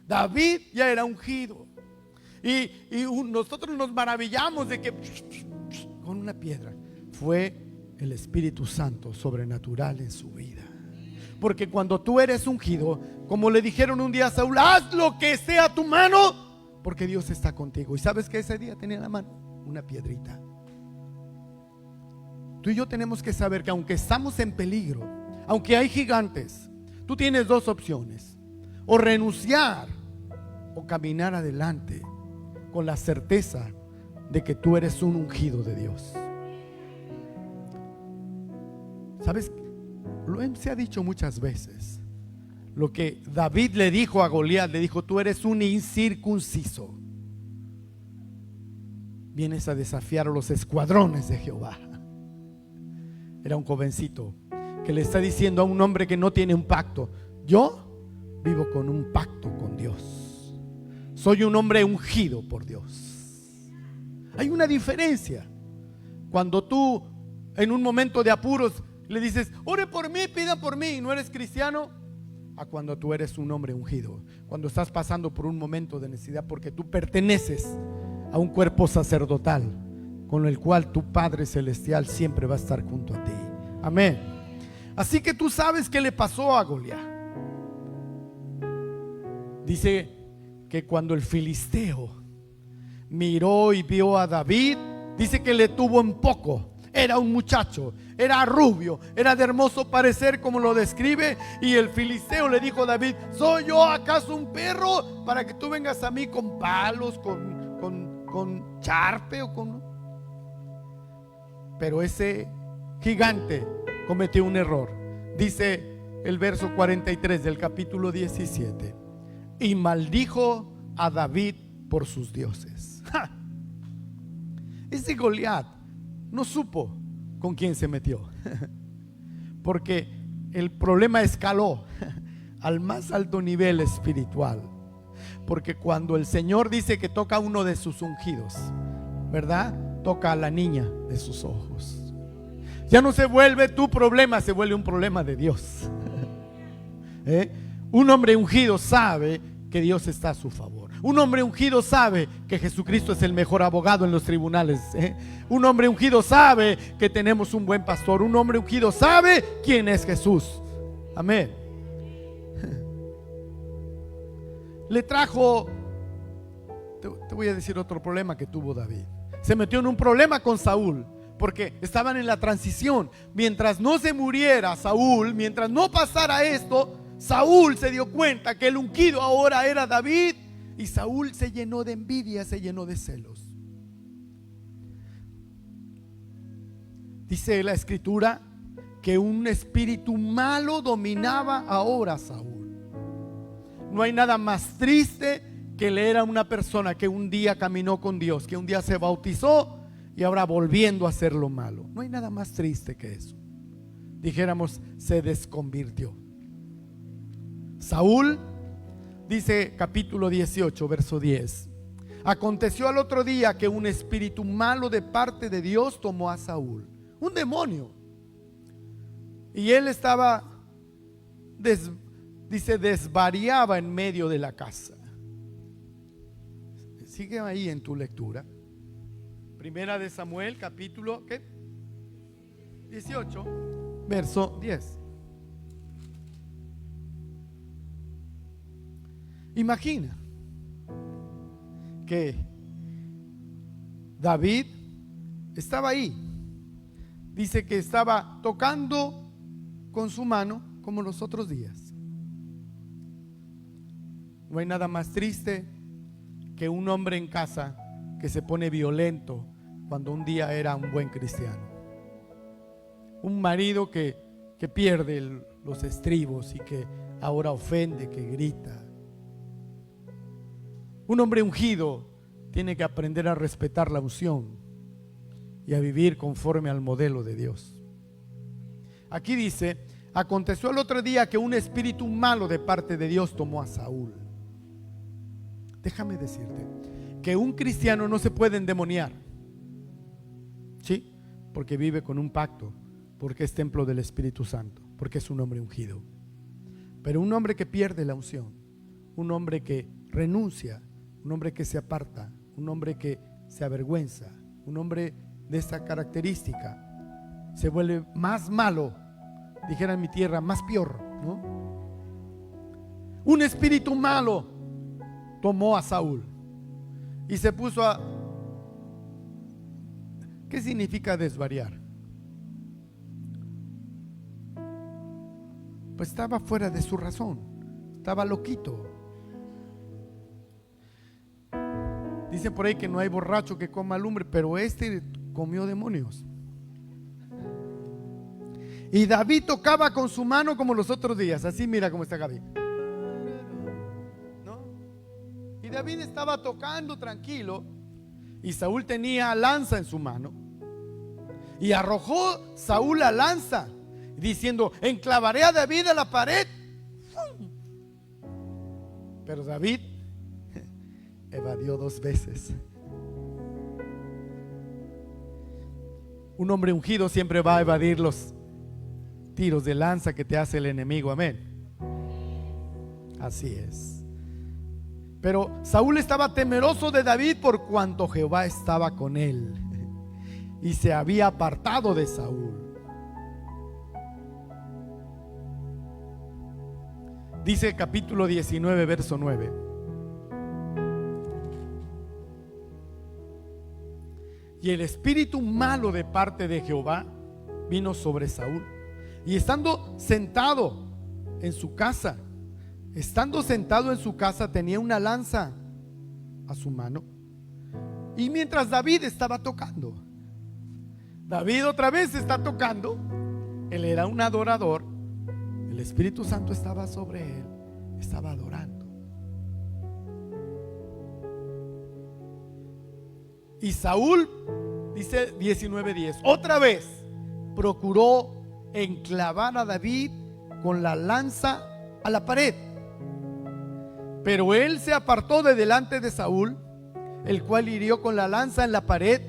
David ya era ungido. Y nosotros nos maravillamos de que con una piedra fue el Espíritu Santo sobrenatural en su vida. Porque cuando tú eres ungido, como le dijeron un día a Saúl, haz lo que sea a tu mano, porque Dios está contigo. Y sabes que ese día tenía en la mano una piedrita. Tú y yo tenemos que saber que aunque estamos en peligro, aunque hay gigantes, tú tienes dos opciones: o renunciar o caminar adelante con la certeza de que tú eres un ungido de Dios. ¿Sabes? Se ha dicho muchas veces lo que David le dijo a Goliat. Le dijo: tú eres un incircunciso, vienes a desafiar a los escuadrones de Jehová. Era un jovencito que le está diciendo a un hombre que no tiene un pacto: yo vivo con un pacto con Dios. Soy un hombre ungido por Dios. Hay una diferencia cuando tú en un momento de apuros le dices: ore por mí, pida por mí, y no eres cristiano, a cuando tú eres un hombre ungido. Cuando estás pasando por un momento de necesidad, porque tú perteneces a un cuerpo sacerdotal con el cual tu Padre Celestial siempre va a estar junto a ti. Amén. Así que tú sabes qué le pasó a Goliat. Dice que cuando el filisteo miró y vio a David, dice que le tuvo en poco. Era un muchacho, era rubio, era de hermoso parecer, como lo describe. Y el filisteo le dijo a David: ¿soy yo acaso un perro para que tú vengas a mí con palos, con charpe o con...? Pero ese gigante cometió un error. Dice el verso 43 del capítulo 17: y maldijo a David por sus dioses. ¡Ja! Ese Goliat no supo con quién se metió, porque el problema escaló al más alto nivel espiritual. Porque cuando el Señor dice que toca a uno de sus ungidos, ¿verdad? Toca a la niña de sus ojos. Ya no se vuelve tu problema, se vuelve un problema de Dios. Un hombre ungido sabe que Dios está a su favor. Un hombre ungido sabe que Jesucristo es el mejor abogado en los tribunales. Un hombre ungido sabe que tenemos un buen pastor. Un hombre ungido sabe quién es Jesús. Amén. Le trajo, te voy a decir otro problema que tuvo David. Se metió en un problema con Saúl, porque estaban en la transición. Mientras no se muriera Saúl, mientras no pasara esto, Saúl se dio cuenta que el ungido ahora era David. Y Saúl se llenó de envidia, se llenó de celos. Dice la escritura que un espíritu malo dominaba ahora a Saúl. No hay nada más triste que él era una persona que un día caminó con Dios, que un día se bautizó y ahora volviendo a hacer lo malo. No hay nada más triste que eso. Dijéramos, se desconvirtió. Saúl, dice capítulo 18, verso 10. Aconteció al otro día que un espíritu malo de parte de Dios tomó a Saúl, un demonio. Y él estaba, desvariaba en medio de la casa. Sigue ahí en tu lectura. Primera de Samuel, capítulo 18, verso 10. Imagina que David estaba ahí. Dice que estaba tocando con su mano como los otros días. No hay nada más triste que un hombre en casa que se pone violento cuando un día era un buen cristiano. Un marido que pierde los estribos y que ahora ofende, que grita. Un hombre ungido tiene que aprender a respetar la unción y a vivir conforme al modelo de Dios. Aquí dice: aconteció el otro día que un espíritu malo de parte de Dios tomó a Saúl. Déjame decirte que un cristiano no se puede endemoniar, ¿sí? Porque vive con un pacto, porque es templo del Espíritu Santo, porque es un hombre ungido. Pero un hombre que pierde la unción, un hombre que renuncia, un hombre que se aparta, un hombre que se avergüenza, un hombre de esta característica, se vuelve más malo, dijera en mi tierra, más peor, ¿no? Un espíritu malo tomó a Saúl y se puso a... ¿Qué significa desvariar? Pues estaba fuera de su razón, estaba loquito. Dicen por ahí que no hay borracho que coma lumbre, pero este comió demonios. Y David tocaba con su mano como los otros días. Así, mira cómo está David, ¿no? Y David estaba tocando tranquilo, y Saúl tenía lanza en su mano, y arrojó Saúl la lanza diciendo: enclavaré a David a la pared. Pero David evadió 2 veces. Un hombre ungido siempre va a evadir los tiros de lanza que te hace el enemigo. Amén. Así es. Pero Saúl estaba temeroso de David por cuanto Jehová estaba con él y se había apartado de Saúl. Dice capítulo 19, verso 9. Y el espíritu malo de parte de Jehová vino sobre Saúl. Y estando sentado en su casa, tenía una lanza a su mano. Y mientras David estaba tocando, David otra vez está tocando. Él era un adorador. El Espíritu Santo estaba sobre él, estaba adorando. Y Saúl, dice 19:10, otra vez procuró enclavar a David con la lanza a la pared, pero él se apartó de delante de Saúl, el cual hirió con la lanza en la pared,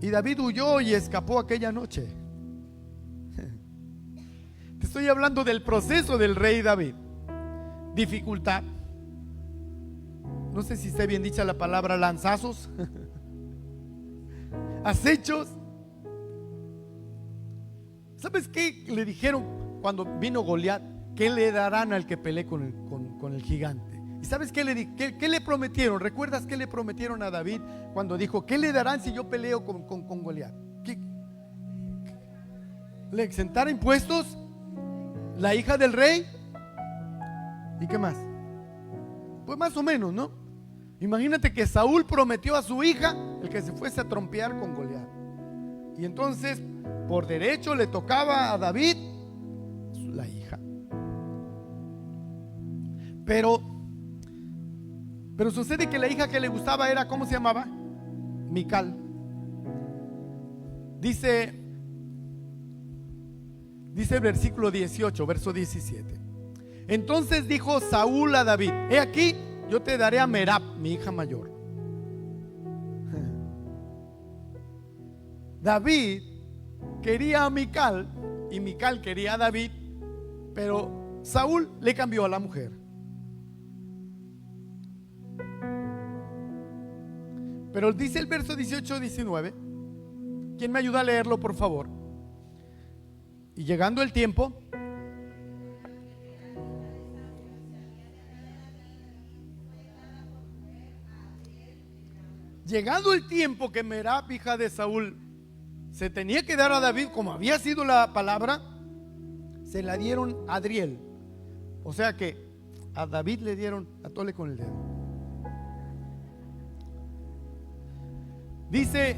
y David huyó y escapó aquella noche. Te estoy hablando del proceso del rey David. Dificultad. No sé si está bien dicha la palabra lanzazos. Acechos. ¿Sabes qué le dijeron cuando vino Goliat? ¿Qué le darán al que pelee con el gigante? ¿Y sabes qué le prometieron? ¿Recuerdas qué le prometieron a David cuando dijo: ¿qué le darán si yo peleo con Goliat? ¿Le exentara impuestos? ¿La hija del rey? ¿Y qué más? Pues más o menos, ¿no? Imagínate que Saúl prometió a su hija el que se fuese a trompear con Goliat. Y entonces, por derecho, le tocaba a David la hija. Pero Pero sucede que la hija que le gustaba era, ¿cómo se llamaba? Mical. Dice el versículo 18, verso 17. Entonces dijo Saúl a David: he aquí, yo te daré a Merab, mi hija mayor. David quería a Mical y Mical quería a David, pero Saúl le cambió a la mujer. Pero dice el verso 18-19. ¿Quién me ayuda a leerlo, por favor? Y llegando el tiempo, que Merab, hija de Saúl, se tenía que dar a David, como había sido la palabra, se la dieron a Adriel. O sea que a David le dieron a tole con el dedo. Dice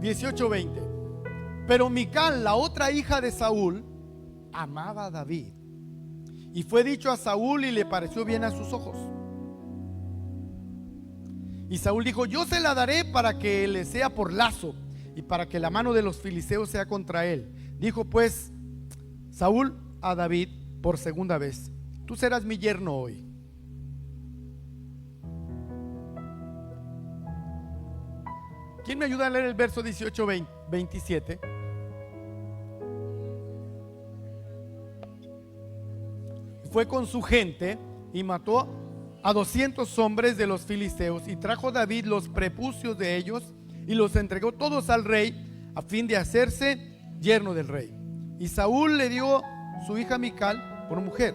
18:20. Pero Mical, la otra hija de Saúl, amaba a David, y fue dicho a Saúl y le pareció bien a sus ojos. Y Saúl dijo: yo se la daré para que le sea por lazo y para que la mano de los filisteos sea contra él. Dijo pues Saúl a David por segunda vez: tú serás mi yerno hoy. ¿Quién me ayuda a leer el verso 18-27? Fue con su gente y mató a 200 hombres de los filisteos, y trajo David los prepucios de ellos y los entregó todos al rey a fin de hacerse yerno del rey. Y Saúl le dio su hija Mical por mujer,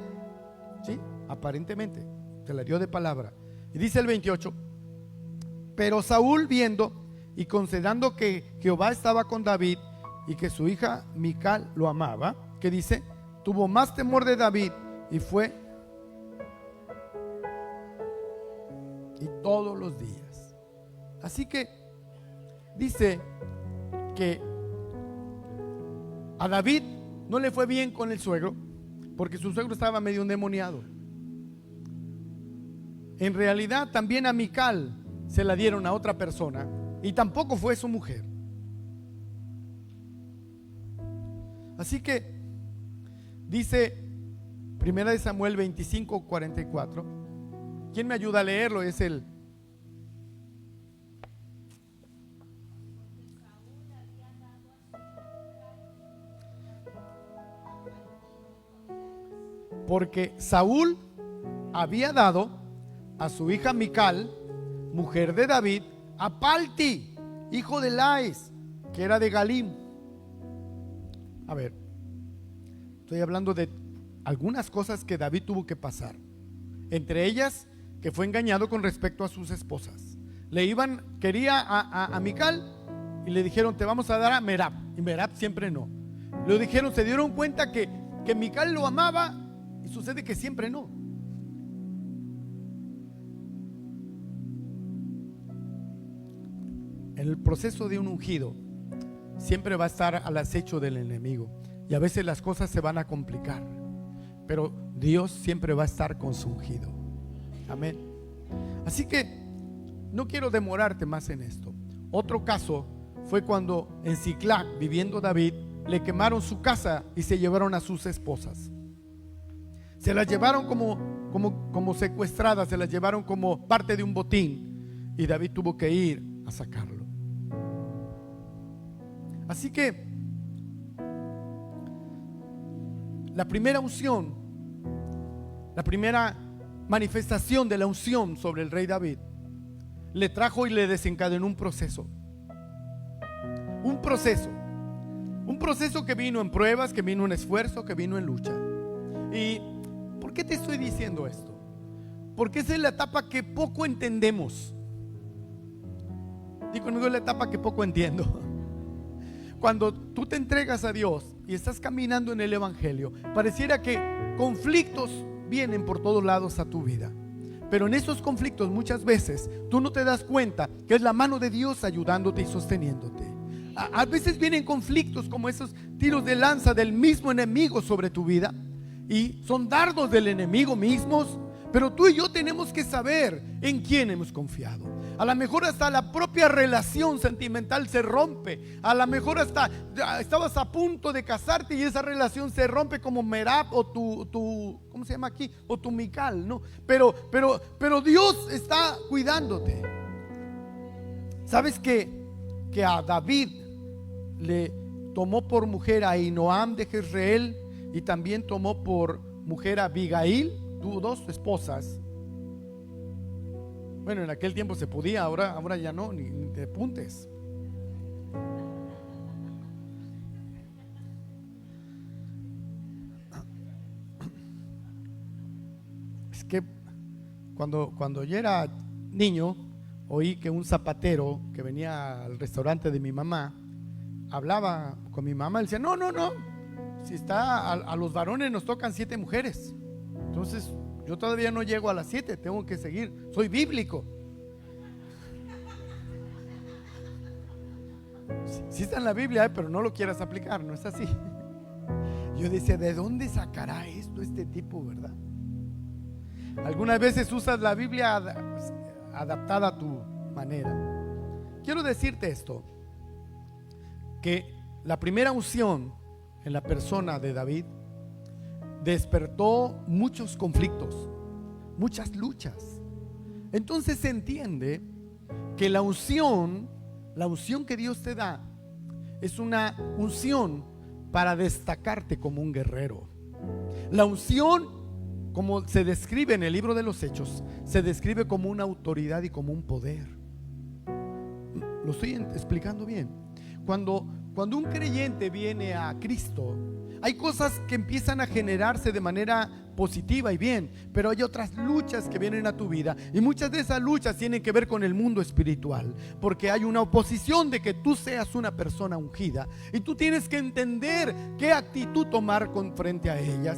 ¿sí? Aparentemente se la dio de palabra. Y dice el 28: pero Saúl, viendo y considerando que Jehová estaba con David y que su hija Mical lo amaba, que dice, tuvo más temor de David y fue, y todos los días. Así que dice que a David no le fue bien con el suegro, porque su suegro estaba medio endemoniado. En realidad también a Mical se la dieron a otra persona, y tampoco fue su mujer. Así que dice Primera de Samuel 25:44. ¿Quién me ayuda a leerlo? Es el porque Saúl había dado a su hija Mical, mujer de David, a Palti, hijo de Lais, que era de Galim. A ver, estoy hablando de algunas cosas que David tuvo que pasar. Entre ellas, que fue engañado con respecto a sus esposas. Quería a Mical y le dijeron: te vamos a dar a Merab, y Merab siempre no. Le dijeron, se dieron cuenta que Mical lo amaba, y sucede que siempre no. En el proceso de un ungido siempre va a estar al acecho del enemigo, y a veces las cosas se van a complicar, pero Dios siempre va a estar con su ungido. Amén. Así que no quiero demorarte más en esto. Otro caso fue cuando en Siclac, viviendo David, le quemaron su casa y se llevaron a sus esposas. Se las llevaron como secuestradas, se las llevaron como parte de un botín, y David tuvo que ir a sacarlo. Así que la primera unción, la primera manifestación de la unción sobre el rey David, le trajo y le desencadenó un proceso. Un proceso que vino en pruebas, que vino en esfuerzo, que vino en lucha. ¿Y por qué te estoy diciendo esto? Porque esa es la etapa que poco entendemos. Digo conmigo, es la etapa que poco entiendo. Cuando tú te entregas a Dios y estás caminando en el evangelio, pareciera que conflictos vienen por todos lados a tu vida. Pero en esos conflictos muchas veces tú no te das cuenta que es la mano de Dios ayudándote y sosteniéndote. A veces vienen conflictos como esos tiros de lanza del mismo enemigo sobre tu vida, y son dardos del enemigo mismos, Pero tú y yo tenemos que saber en quién hemos confiado. A lo mejor hasta la propia relación sentimental se rompe. A lo mejor hasta estabas a punto de casarte y esa relación se rompe, como Merab o tu ¿cómo se llama aquí? O tu Mical, ¿no? Pero Dios está cuidándote. ¿Sabes que a David le tomó por mujer a Ahinoam de Jezreel y también tomó por mujer a Abigail? Tuvo 2 esposas. Bueno, en aquel tiempo se podía, ahora ya no, ni te apuntes. Es que cuando yo era niño, oí que un zapatero que venía al restaurante de mi mamá hablaba con mi mamá. Él decía: no, si está a los varones nos tocan 7 mujeres. Entonces yo todavía no llego a las 7, tengo que seguir, soy bíblico. Sí está en la Biblia, pero no lo quieras aplicar, no es así. Yo decía: ¿de dónde sacará esto este tipo, verdad? Algunas veces usas la Biblia adaptada a tu manera. Quiero decirte esto, que la primera unción en la persona de David despertó muchos conflictos, muchas luchas. Entonces se entiende que la unción que Dios te da es una unción para destacarte como un guerrero. La unción, como se describe en el libro de los Hechos, se describe como una autoridad y como un poder. ¿Lo estoy explicando bien? Cuando un creyente viene a Cristo, hay cosas que empiezan a generarse de manera positiva y bien, pero hay otras luchas que vienen a tu vida, y muchas de esas luchas tienen que ver con el mundo espiritual, porque hay una oposición de que tú seas una persona ungida, y tú tienes que entender qué actitud tomar frente a ellas.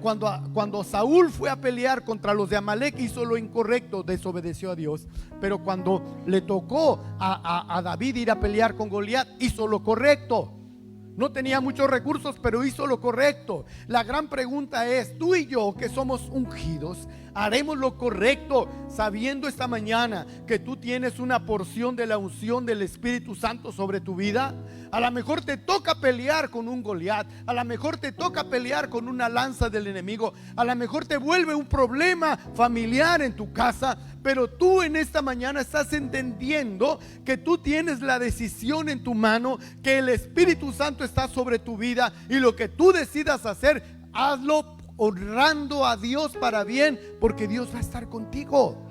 Cuando Saúl fue a pelear contra los de Amalek, hizo lo incorrecto, desobedeció a Dios. Pero cuando le tocó a David ir a pelear con Goliat, hizo lo correcto. No tenía muchos recursos, pero hizo lo correcto. La gran pregunta es: tú y yo, que somos ungidos, ¿haremos lo correcto sabiendo esta mañana que tú tienes una porción de la unción del Espíritu Santo sobre tu vida? A lo mejor te toca pelear con un Goliat, a lo mejor te toca pelear con una lanza del enemigo, a lo mejor te vuelve un problema familiar en tu casa, pero tú en esta mañana estás entendiendo que tú tienes la decisión en tu mano, que el Espíritu Santo está sobre tu vida, y lo que tú decidas hacer, hazlo honrando a Dios para bien, porque Dios va a estar contigo.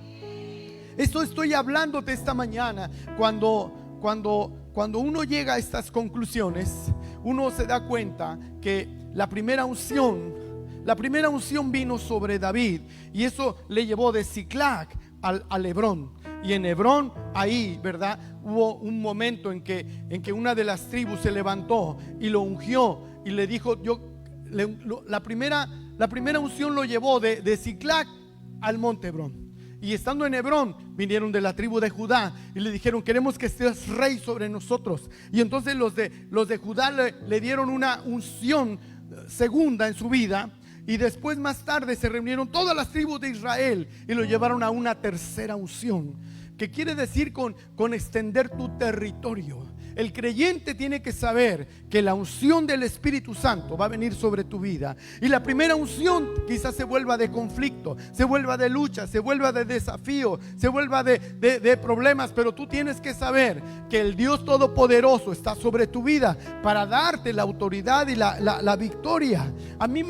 Esto estoy hablándote esta mañana. Cuando uno llega a estas conclusiones, uno se da cuenta que la primera unción vino sobre David, y eso le llevó de Siclag a Hebrón. Y en Hebrón, ahí, ¿verdad?, hubo un momento en que una de las tribus se levantó y lo ungió y le dijo: la primera unción lo llevó de Siclag al monte Hebrón. Y estando en Hebrón, vinieron de la tribu de Judá y le dijeron: queremos que seas rey sobre nosotros. Y entonces los de Judá le dieron una unción segunda en su vida. Y después, más tarde, se reunieron todas las tribus de Israel y lo llevaron a una tercera unción, que quiere decir con extender tu territorio. El creyente tiene que saber que la unción del Espíritu Santo va a venir sobre tu vida. Y la primera unción quizás se vuelva de conflicto, se vuelva de lucha, se vuelva de desafío, se vuelva de problemas. Pero tú tienes que saber que el Dios Todopoderoso está sobre tu vida para darte la autoridad y la victoria. A mí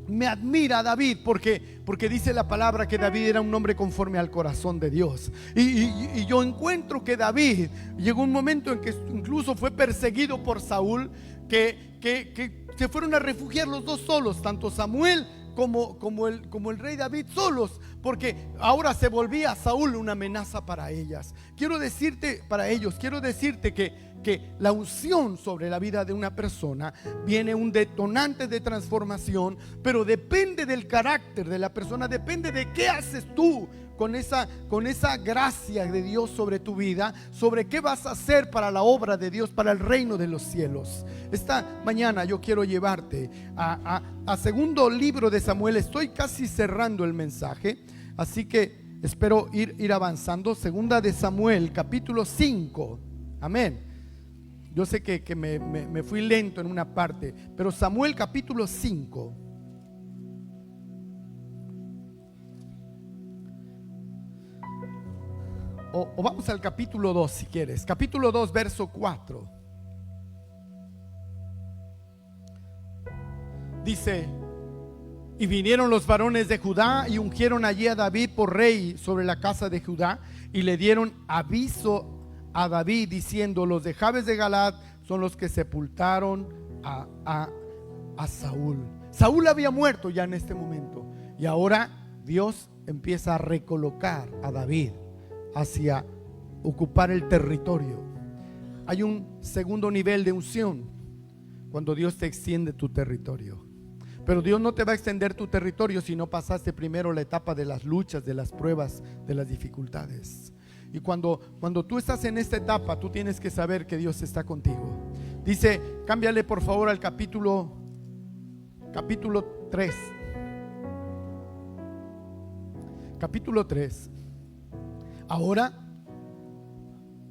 me admira David porque dice la palabra que David era un hombre conforme al corazón de Dios. Y yo encuentro que David llegó un momento en que incluso fue perseguido por Saúl, que se fueron a refugiar los dos solos, tanto Samuel como el rey David, solos, porque ahora se volvía Saúl una amenaza para ellos. Quiero decirte que que la unción sobre la vida de una persona viene un detonante de transformación, pero depende del carácter de la persona, depende de qué haces tú con esa gracia de Dios sobre tu vida, sobre qué vas a hacer para la obra de Dios, para el reino de los cielos. Esta mañana yo quiero llevarte a segundo libro de Samuel. Estoy casi cerrando el mensaje, así que espero ir avanzando. Segunda de Samuel, capítulo 5. Amén. Yo sé que me fui lento en una parte, pero Samuel capítulo 5. O vamos al capítulo 2 si quieres. Capítulo 2, verso 4. Dice: y vinieron los varones de Judá y ungieron allí a David por rey sobre la casa de Judá, y le dieron aviso a David diciendo: los de Jabes de Galaad son los que sepultaron a Saúl. Saúl había muerto ya en este momento, y ahora Dios empieza a recolocar a David hacia ocupar el territorio. Hay un segundo nivel de unción cuando Dios te extiende tu territorio. Pero Dios no te va a extender tu territorio si no pasaste primero la etapa de las luchas, de las pruebas, de las dificultades. Y cuando tú estás en esta etapa, tú tienes que saber que Dios está contigo. Dice, cámbiale por favor al capítulo 3. Capítulo 3. Ahora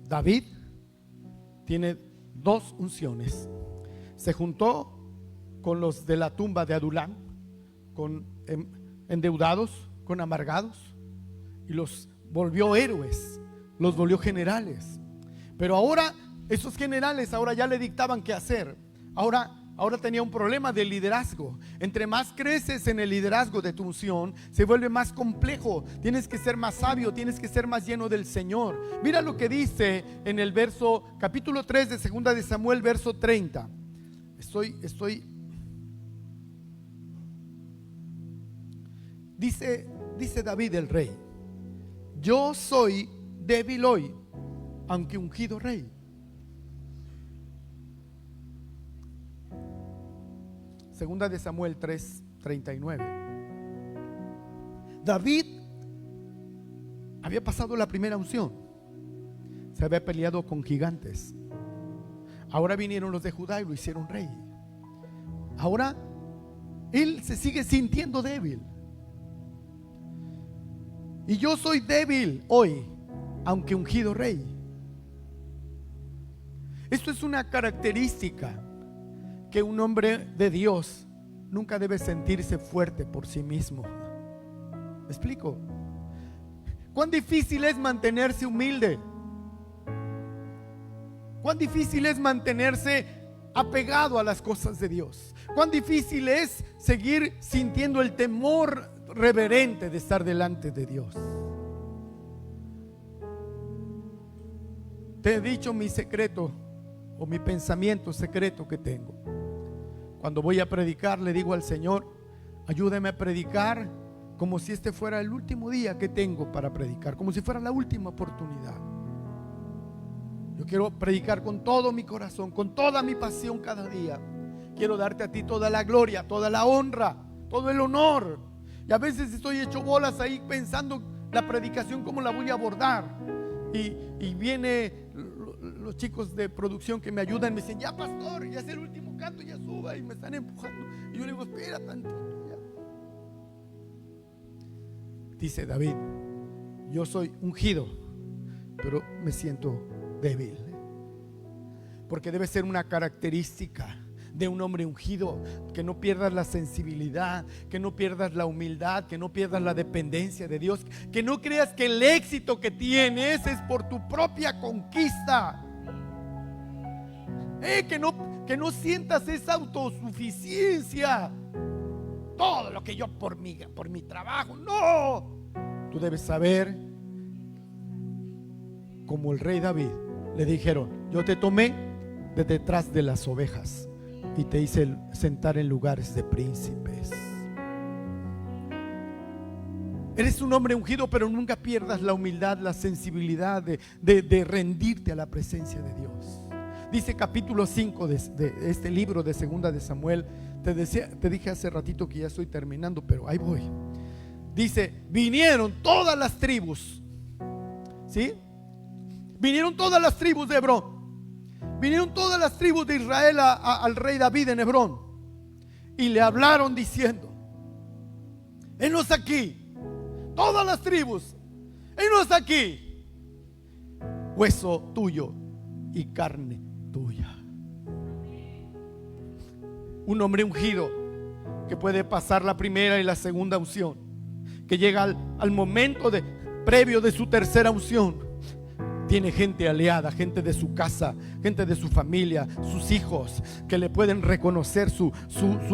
David tiene dos unciones. Se juntó con los de la tumba de Adulán, con endeudados, con amargados, y los volvió héroes, los volvió generales. Pero ahora esos generales ahora ya le dictaban qué hacer. Ahora tenía un problema de liderazgo. Entre más creces en el liderazgo de tu unción, se vuelve más complejo. Tienes que ser más sabio, tienes que ser más lleno del Señor. Mira lo que dice en el verso, capítulo 3 de segunda de Samuel, verso 30. Dice David el rey: yo soy débil hoy, aunque ungido rey. Segunda de Samuel 3:39. David había pasado la primera unción, se había peleado con gigantes. Ahora vinieron los de Judá y lo hicieron rey. Ahora él se sigue sintiendo débil. Y yo soy débil hoy, aunque ungido rey. Esto es una característica que un hombre de Dios nunca debe sentirse fuerte por sí mismo. ¿Me explico? ¿Cuán difícil es mantenerse humilde? ¿Cuán difícil es mantenerse apegado a las cosas de Dios? ¿Cuán difícil es seguir sintiendo el temor reverente de estar delante de Dios? Te he dicho mi secreto o mi pensamiento secreto que tengo. Cuando voy a predicar, le digo al Señor: ayúdame a predicar como si este fuera el último día que tengo para predicar, como si fuera la última oportunidad. Yo quiero predicar con todo mi corazón, con toda mi pasión cada día. Quiero darte a ti toda la gloria, toda la honra, todo el honor. Y a veces estoy hecho bolas ahí pensando la predicación, cómo la voy a abordar. Y viene los chicos de producción que me ayudan, me dicen: ya pastor, ya es el último canto, ya suba, y me están empujando. Y yo le digo: espera tantito ya. Dice David: yo soy ungido, pero me siento débil. Porque debe ser una característica de un hombre ungido, que no pierdas la sensibilidad, que no pierdas la humildad, que no pierdas la dependencia de Dios, que no creas que el éxito que tienes es por tu propia conquista, que no sientas esa autosuficiencia, todo lo que yo por mi trabajo. No, tú debes saber, como el rey David, le dijeron: yo te tomé de detrás de las ovejas y te hice sentar en lugares de príncipes. Eres un hombre ungido, pero nunca pierdas la humildad, la sensibilidad de rendirte a la presencia de Dios, Dice capítulo 5 de este libro de Segunda de Samuel. Te dije hace ratito que ya estoy terminando, pero ahí voy. Dice, vinieron todas las tribus, ¿sí? Vinieron todas las tribus de Hebrón. Vinieron todas las tribus de Israel al rey David en Hebrón. Y le hablaron diciendo, henos aquí, todas las tribus, henos aquí, hueso tuyo y carne tuya. Un hombre ungido que puede pasar la primera y la segunda unción, que llega al momento previo de su tercera unción. Tiene gente aliada, gente de su casa, gente de su familia, sus hijos, que le pueden reconocer su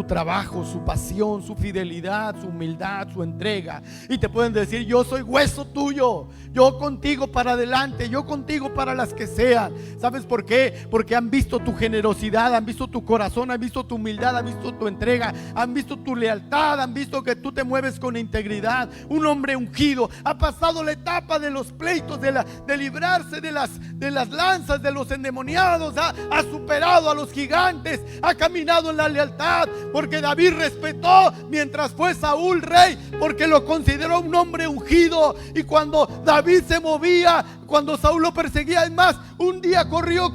trabajo, su pasión, su fidelidad, su humildad, su entrega. Y te pueden decir, yo soy hueso tuyo, yo contigo para adelante, yo contigo para las que sean. ¿Sabes por qué? Porque han visto tu generosidad, han visto tu corazón, han visto tu humildad, han visto tu entrega, han visto tu lealtad, han visto que tú te mueves con integridad. Un hombre ungido ha pasado la etapa de los pleitos, de librarse de las lanzas de los endemoniados, ha superado a los gigantes, ha caminado en la lealtad, porque David respetó mientras fue Saúl rey, porque lo consideró un hombre ungido. Y cuando David se movía, cuando Saúl lo perseguía, es más, un día corrió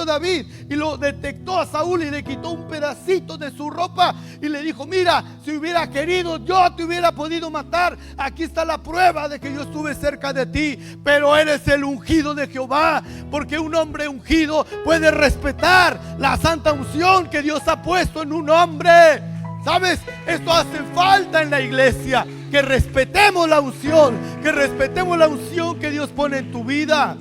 David y lo detectó a Saúl y le quitó un pedacito de su ropa y le dijo, mira, si hubiera querido yo te hubiera podido matar. Aquí está la prueba de que yo estuve cerca de ti, pero eres el ungido de Jehová. Porque un hombre ungido puede respetar la santa unción que Dios ha puesto en un hombre. ¿Sabes? Esto hace falta en la iglesia, que respetemos la unción, que Dios pone en tu vida.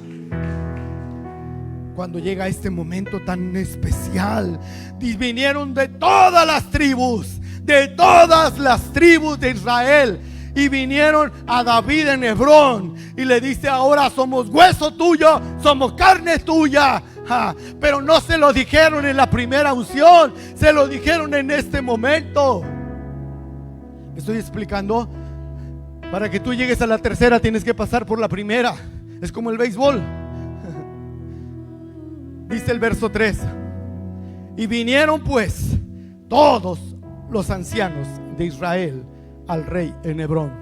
Cuando llega este momento tan especial, vinieron de todas las tribus de Israel, y vinieron a David en Hebrón y le dice, ahora somos hueso tuyo, somos carne tuya. Pero no se lo dijeron en la primera unción, se lo dijeron en este momento. ¿Me estoy explicando? Para que tú llegues a la tercera tienes que pasar por la primera. Es como el béisbol. Dice el verso 3: y vinieron pues todos los ancianos de Israel al rey en Hebrón.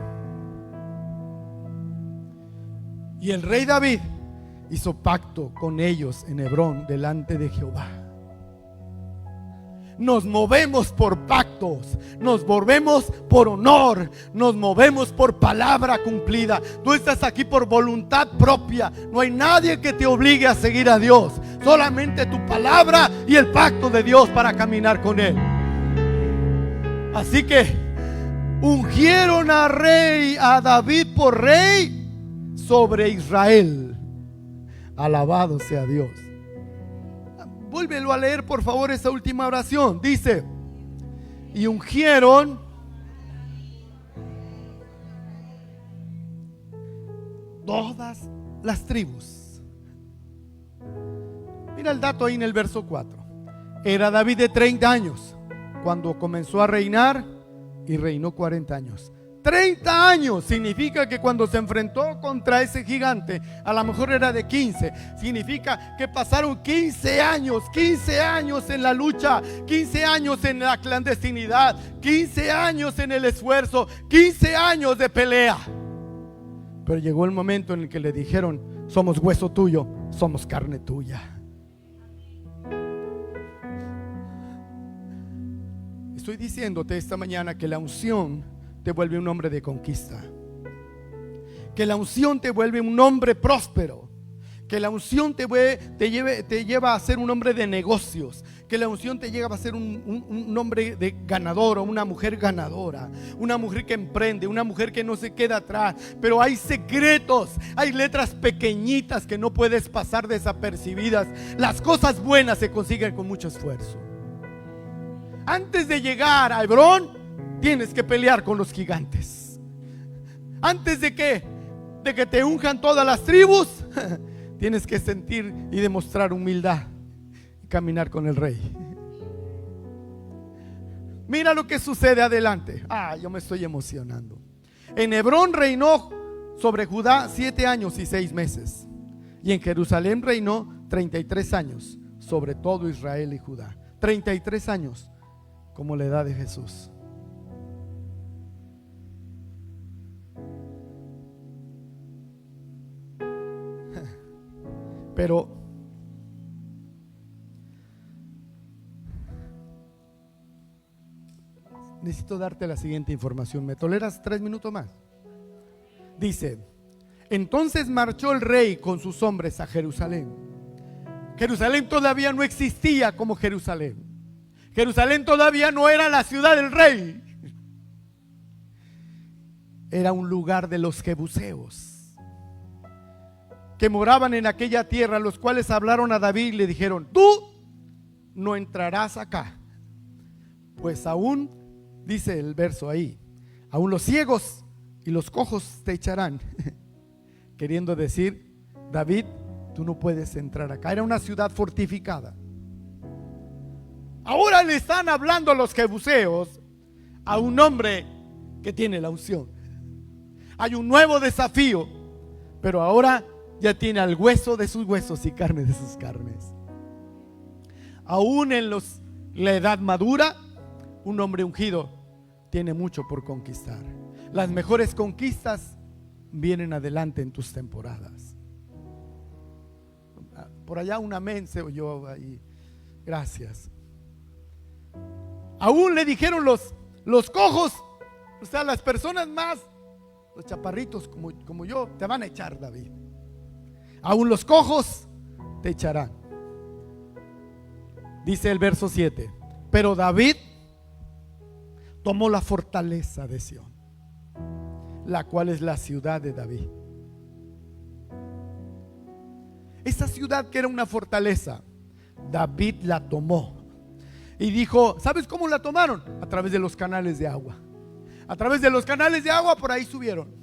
Y el rey David hizo pacto con ellos en Hebrón delante de Jehová. Nos movemos por pactos, nos movemos por honor, nos movemos por palabra cumplida. Tú estás aquí por voluntad propia. No hay nadie que te obligue a seguir a Dios, solamente tu palabra y el pacto de Dios para caminar con Él. Así que ungieron a David por rey sobre Israel. Alabado sea Dios. Vuélvelo a leer, por favor, esa última oración. Dice, y ungieron todas las tribus. Mira el dato ahí en el verso 4. Era David de 30 años cuando comenzó a reinar, y reinó 40 años. 30 años significa que cuando se enfrentó contra ese gigante, a lo mejor era de 15. Significa que pasaron 15 años en la lucha, 15 años en la clandestinidad, 15 años en el esfuerzo, 15 años de pelea. Pero llegó el momento en el que le dijeron, somos hueso tuyo, somos carne tuya. Estoy diciéndote esta mañana que la unción te vuelve un hombre de conquista, que la unción te vuelve un hombre próspero, que la unción te lleva a ser un hombre de negocios, que la unción te lleva a ser un hombre de ganador, o una mujer ganadora, una mujer que emprende, una mujer que no se queda atrás. Pero hay secretos, hay letras pequeñitas que no puedes pasar desapercibidas. Las cosas buenas se consiguen con mucho esfuerzo. Antes de llegar a Hebrón, tienes que pelear con los gigantes. Antes de que te unjan todas las tribus, tienes que sentir y demostrar humildad y caminar con el rey. Mira lo que sucede adelante. Yo me estoy emocionando. En Hebrón reinó sobre Judá 7 años y 6 meses. Y en Jerusalén reinó 33 años sobre todo Israel y Judá. 33 años, como la edad de Jesús. Pero necesito darte la siguiente información. ¿Me toleras 3 minutos más? Dice: entonces marchó el rey con sus hombres a Jerusalén. Jerusalén todavía no existía como Jerusalén. Jerusalén todavía no era la ciudad del rey. Era un lugar de los jebuseos, que moraban en aquella tierra, los cuales hablaron a David y le dijeron: tú no entrarás acá, pues aún, dice el verso ahí, aún los ciegos y los cojos te echarán. Queriendo decir: David, tú no puedes entrar acá. Era una ciudad fortificada. Ahora le están hablando los jebuseos a un hombre que tiene la unción. Hay un nuevo desafío, pero ahora ya tiene al hueso de sus huesos y carne de sus carnes. Aún en la edad madura, un hombre ungido tiene mucho por conquistar. Las mejores conquistas vienen adelante en tus temporadas. Por allá un amén se oyó ahí. Gracias. Aún le dijeron los cojos, o sea, las personas más, los chaparritos como yo, te van a echar, David. Aún los cojos te echarán. Dice el verso 7: pero David tomó la fortaleza de Sión, la cual es la ciudad de David. Esa ciudad que era una fortaleza, David la tomó y dijo: ¿sabes cómo la tomaron? A través de los canales de agua. A través de los canales de agua, por ahí subieron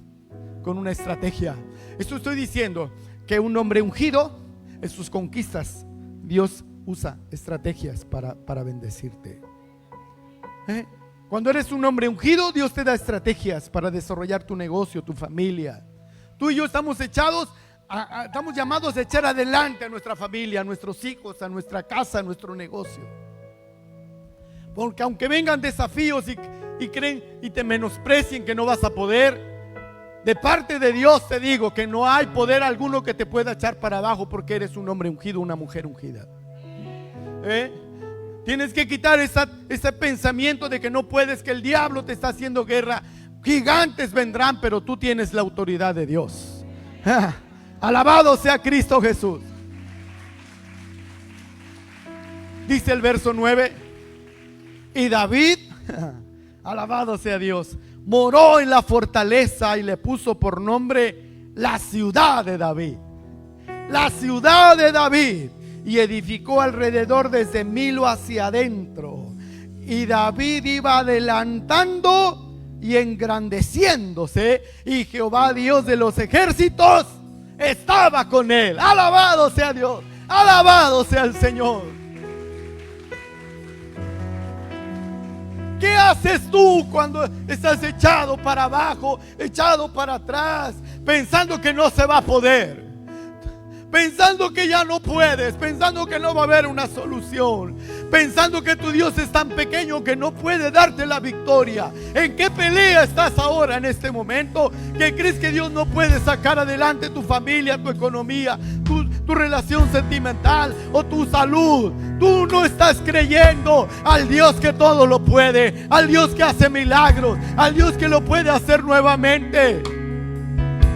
con una estrategia. Esto estoy diciendo, que un hombre ungido, en sus conquistas, Dios usa estrategias para bendecirte. Cuando eres un hombre ungido, Dios te da estrategias para desarrollar tu negocio, tu familia. Tú y yo estamos estamos llamados a echar adelante a nuestra familia, a nuestros hijos, a nuestra casa, a nuestro negocio. Porque aunque vengan desafíos y creen y te menosprecien que no vas a poder, de parte de Dios te digo que no hay poder alguno que te pueda echar para abajo, porque eres un hombre ungido, una mujer ungida. Tienes que quitar ese pensamiento de que no puedes, que el diablo te está haciendo guerra. Gigantes vendrán, pero tú tienes la autoridad de Dios. Alabado sea Cristo Jesús. Dice el verso 9: y David, alabado sea Dios, moró en la fortaleza y le puso por nombre la ciudad de David. La ciudad de David. Y edificó alrededor desde Milo hacia adentro. Y David iba adelantando y engrandeciéndose, y Jehová Dios de los ejércitos estaba con él. Alabado sea Dios, alabado sea el Señor. ¿Qué haces tú cuando estás echado para abajo, echado para atrás, pensando que no se va a poder? Pensando que ya no puedes, pensando que no va a haber una solución, pensando que tu Dios es tan pequeño que no puede darte la victoria. ¿En qué pelea estás ahora en este momento? ¿Que crees que Dios no puede sacar adelante tu familia, tu economía, tu relación sentimental o tu salud? Tú no estás creyendo al Dios que todo lo puede, al Dios que hace milagros, al Dios que lo puede hacer nuevamente.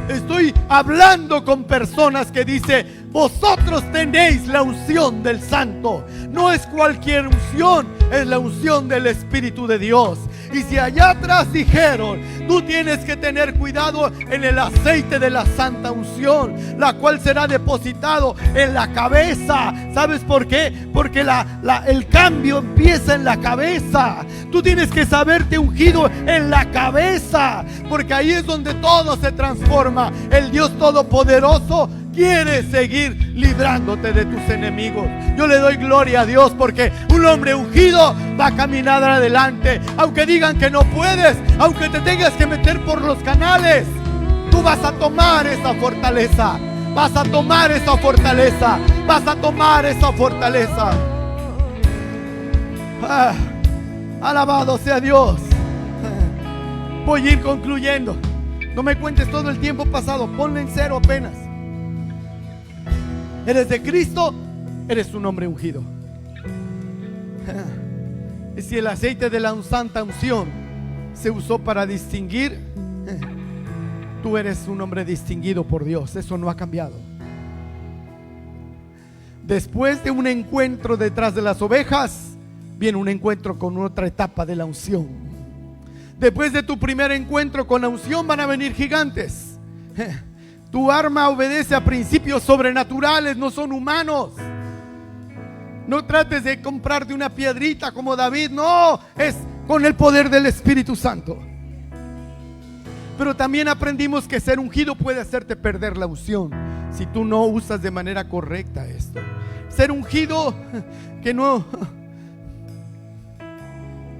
Estoy hablando con personas que dicen: vosotros tenéis la unción del Santo. No es cualquier unción, es la unción del Espíritu de Dios. Y si allá atrás dijeron: tú tienes que tener cuidado en el aceite de la santa unción, la cual será depositado en la cabeza. ¿Sabes por qué? Porque el cambio empieza en la cabeza. Tú tienes que saberte ungido en la cabeza, porque ahí es donde todo se transforma. El Dios Todopoderoso quiere seguir librándote de tus enemigos. Yo le doy gloria a Dios, porque un hombre ungido va a caminar adelante. Aunque digan que no puedes, aunque te tengas que meter por los canales, tú vas a tomar esa fortaleza. Vas a tomar esa fortaleza. vas a tomar esa fortaleza. Alabado sea Dios. Voy a ir concluyendo. No me cuentes todo el tiempo pasado, ponle en cero apenas. Eres de Cristo, eres un hombre ungido. Y si el aceite de la santa unción se usó para distinguir, tú eres un hombre distinguido por Dios. Eso no ha cambiado. Después de un encuentro detrás de las ovejas, viene un encuentro con otra etapa de la unción. Después de tu primer encuentro con la unción van a venir gigantes. Tu arma obedece a principios sobrenaturales, no son humanos. No trates de comprarte una piedrita como David, no, es con el poder del Espíritu Santo. Pero también aprendimos que ser ungido puede hacerte perder la unción si tú no usas de manera correcta esto. Ser ungido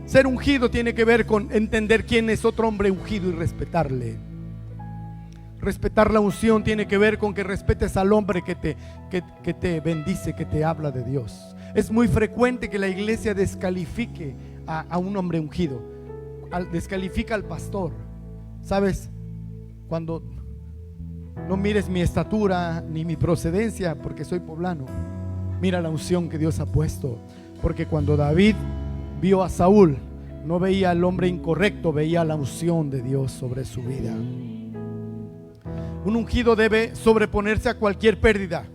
Ser ungido tiene que ver con entender quién es otro hombre ungido y respetarle. Respetar la unción tiene que ver con que respetes al hombre que te bendice, que te habla de Dios. Es muy frecuente que la iglesia descalifique a un hombre ungido, descalifica al pastor. ¿Sabes? Cuando no mires mi estatura ni mi procedencia, porque soy poblano, mira la unción que Dios ha puesto. Porque cuando David vio a Saúl, no veía al hombre incorrecto, veía la unción de Dios sobre su vida. Un ungido debe sobreponerse a cualquier pérdida.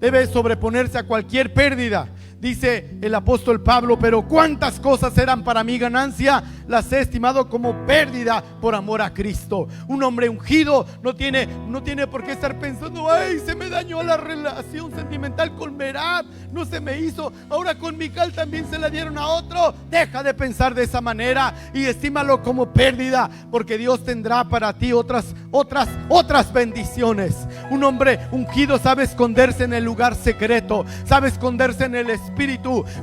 Debe sobreponerse a cualquier pérdida. Dice el apóstol Pablo: pero cuántas cosas eran para mi ganancia, las he estimado como pérdida por amor a Cristo. Un hombre ungido no tiene por qué estar pensando: ay, se me dañó la relación sentimental con Merab, no se me hizo, ahora con Mical también se la dieron a otro. Deja de pensar de esa manera y estímalo como pérdida, porque Dios tendrá para ti otras bendiciones. Un hombre ungido sabe esconderse en el lugar secreto, sabe esconderse en el Espíritu.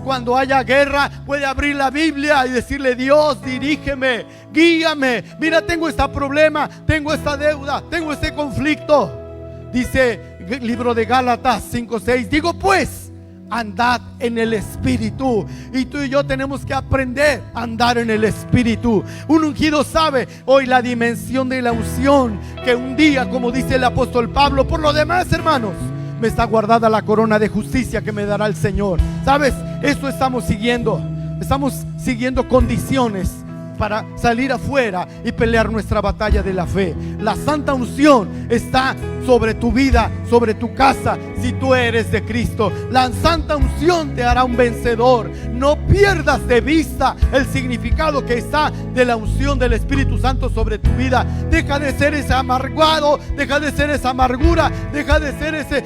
Cuando haya guerra puede abrir la Biblia y decirle: Dios, dirígeme, guíame. Mira, tengo este problema, tengo esta deuda, tengo este conflicto. Dice el libro de Gálatas 5:6: digo pues, andad en el Espíritu. Y tú y yo tenemos que aprender a andar en el Espíritu. Un ungido sabe hoy la dimensión de la unción, que un día, como dice el apóstol Pablo: por lo demás, hermanos, me está guardada la corona de justicia que me dará el Señor. ¿Sabes? Esto estamos siguiendo. Estamos siguiendo condiciones para salir afuera y pelear nuestra batalla de la fe. La santa unción está sobre tu vida, sobre tu casa, si tú eres de Cristo. La santa unción te hará un vencedor. No pierdas de vista el significado que está de la unción del Espíritu Santo sobre tu vida. Deja de ser ese amargado, deja de ser esa amargura, deja de ser ese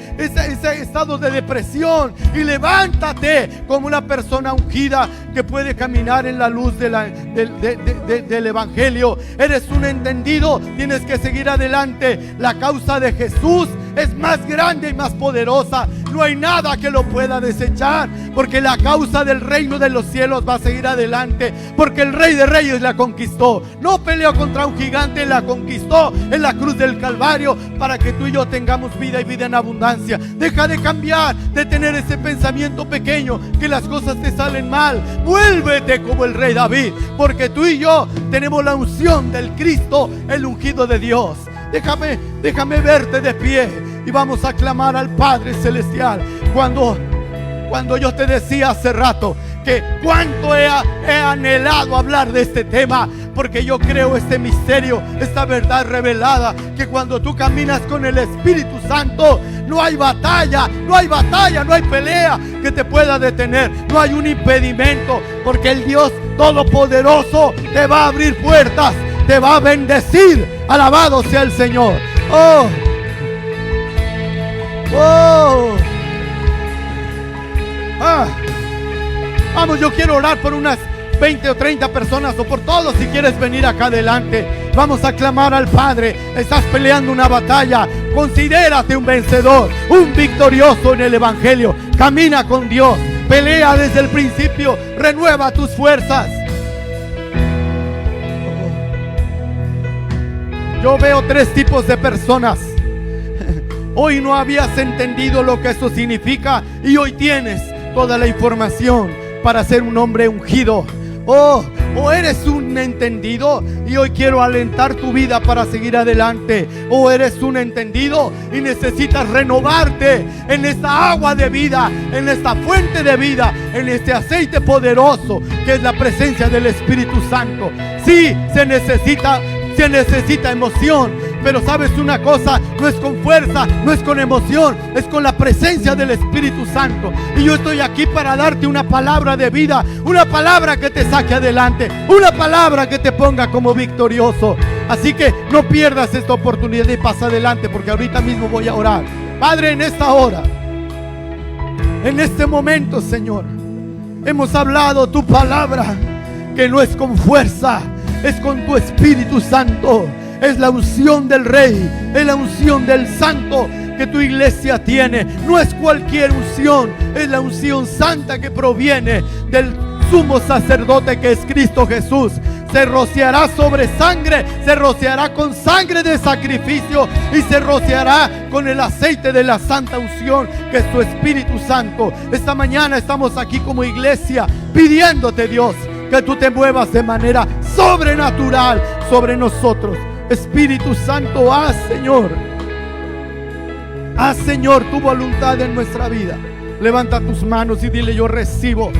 estado de depresión, y levántate como una persona ungida que puede caminar en la luz del Evangelio. Eres un entendido, tienes que seguir adelante. La causa de Jesús es más grande y más poderosa. No hay nada que lo pueda desechar, porque la causa del reino de los cielos va a seguir adelante, porque el Rey de Reyes la conquistó. No peleó contra un gigante, la conquistó en la cruz del Calvario, para que tú y yo tengamos vida y vida en abundancia. Deja de cambiar, de tener ese pensamiento pequeño, que las cosas te salen mal. Vuélvete como el rey David, porque tú y yo tenemos la unción del Cristo, el ungido de Dios. Déjame verte de pie y vamos a clamar al Padre Celestial. Cuando yo te decía hace rato que cuánto he anhelado hablar de este tema, porque yo creo este misterio, esta verdad revelada, que cuando tú caminas con el Espíritu Santo, no hay batalla, no hay pelea que te pueda detener, no hay un impedimento, porque el Dios Todopoderoso te va a abrir puertas, te va a bendecir. Alabado sea el Señor. Vamos, yo quiero orar por unas 20 o 30 personas, o por todos si quieres venir acá adelante. Vamos a clamar al Padre. Estás peleando una batalla, considérate un vencedor, un victorioso en el Evangelio. Camina con Dios, pelea desde el principio, renueva tus fuerzas. Yo veo tres tipos de personas. Hoy no habías entendido lo que eso significa y hoy tienes toda la información para ser un hombre ungido. O eres un entendido y hoy quiero alentar tu vida para seguir adelante. O eres un entendido y necesitas renovarte en esta agua de vida, en esta fuente de vida, en este aceite poderoso que es la presencia del Espíritu Santo. Sí, se necesita emoción, pero sabes una cosa, no es con fuerza, no es con emoción, es con la presencia del Espíritu Santo. Y yo estoy aquí para darte una palabra de vida, una palabra que te saque adelante, una palabra que te ponga como victorioso. Así que no pierdas esta oportunidad y pasa adelante, porque ahorita mismo voy a orar. Padre, en esta hora, en este momento, Señor, hemos hablado tu palabra, que no es con fuerza, es con tu Espíritu Santo. Es la unción del Rey, es la unción del Santo que tu iglesia tiene. No es cualquier unción, es la unción santa que proviene del sumo sacerdote que es Cristo Jesús. Se rociará sobre sangre, se rociará con sangre de sacrificio y se rociará con el aceite de la santa unción que es tu Espíritu Santo. Esta mañana estamos aquí como iglesia pidiéndote, Dios, que tú te muevas de manera sobrenatural sobre nosotros. Espíritu Santo, haz, Señor, tu voluntad en nuestra vida. Levanta tus manos y dile: yo recibo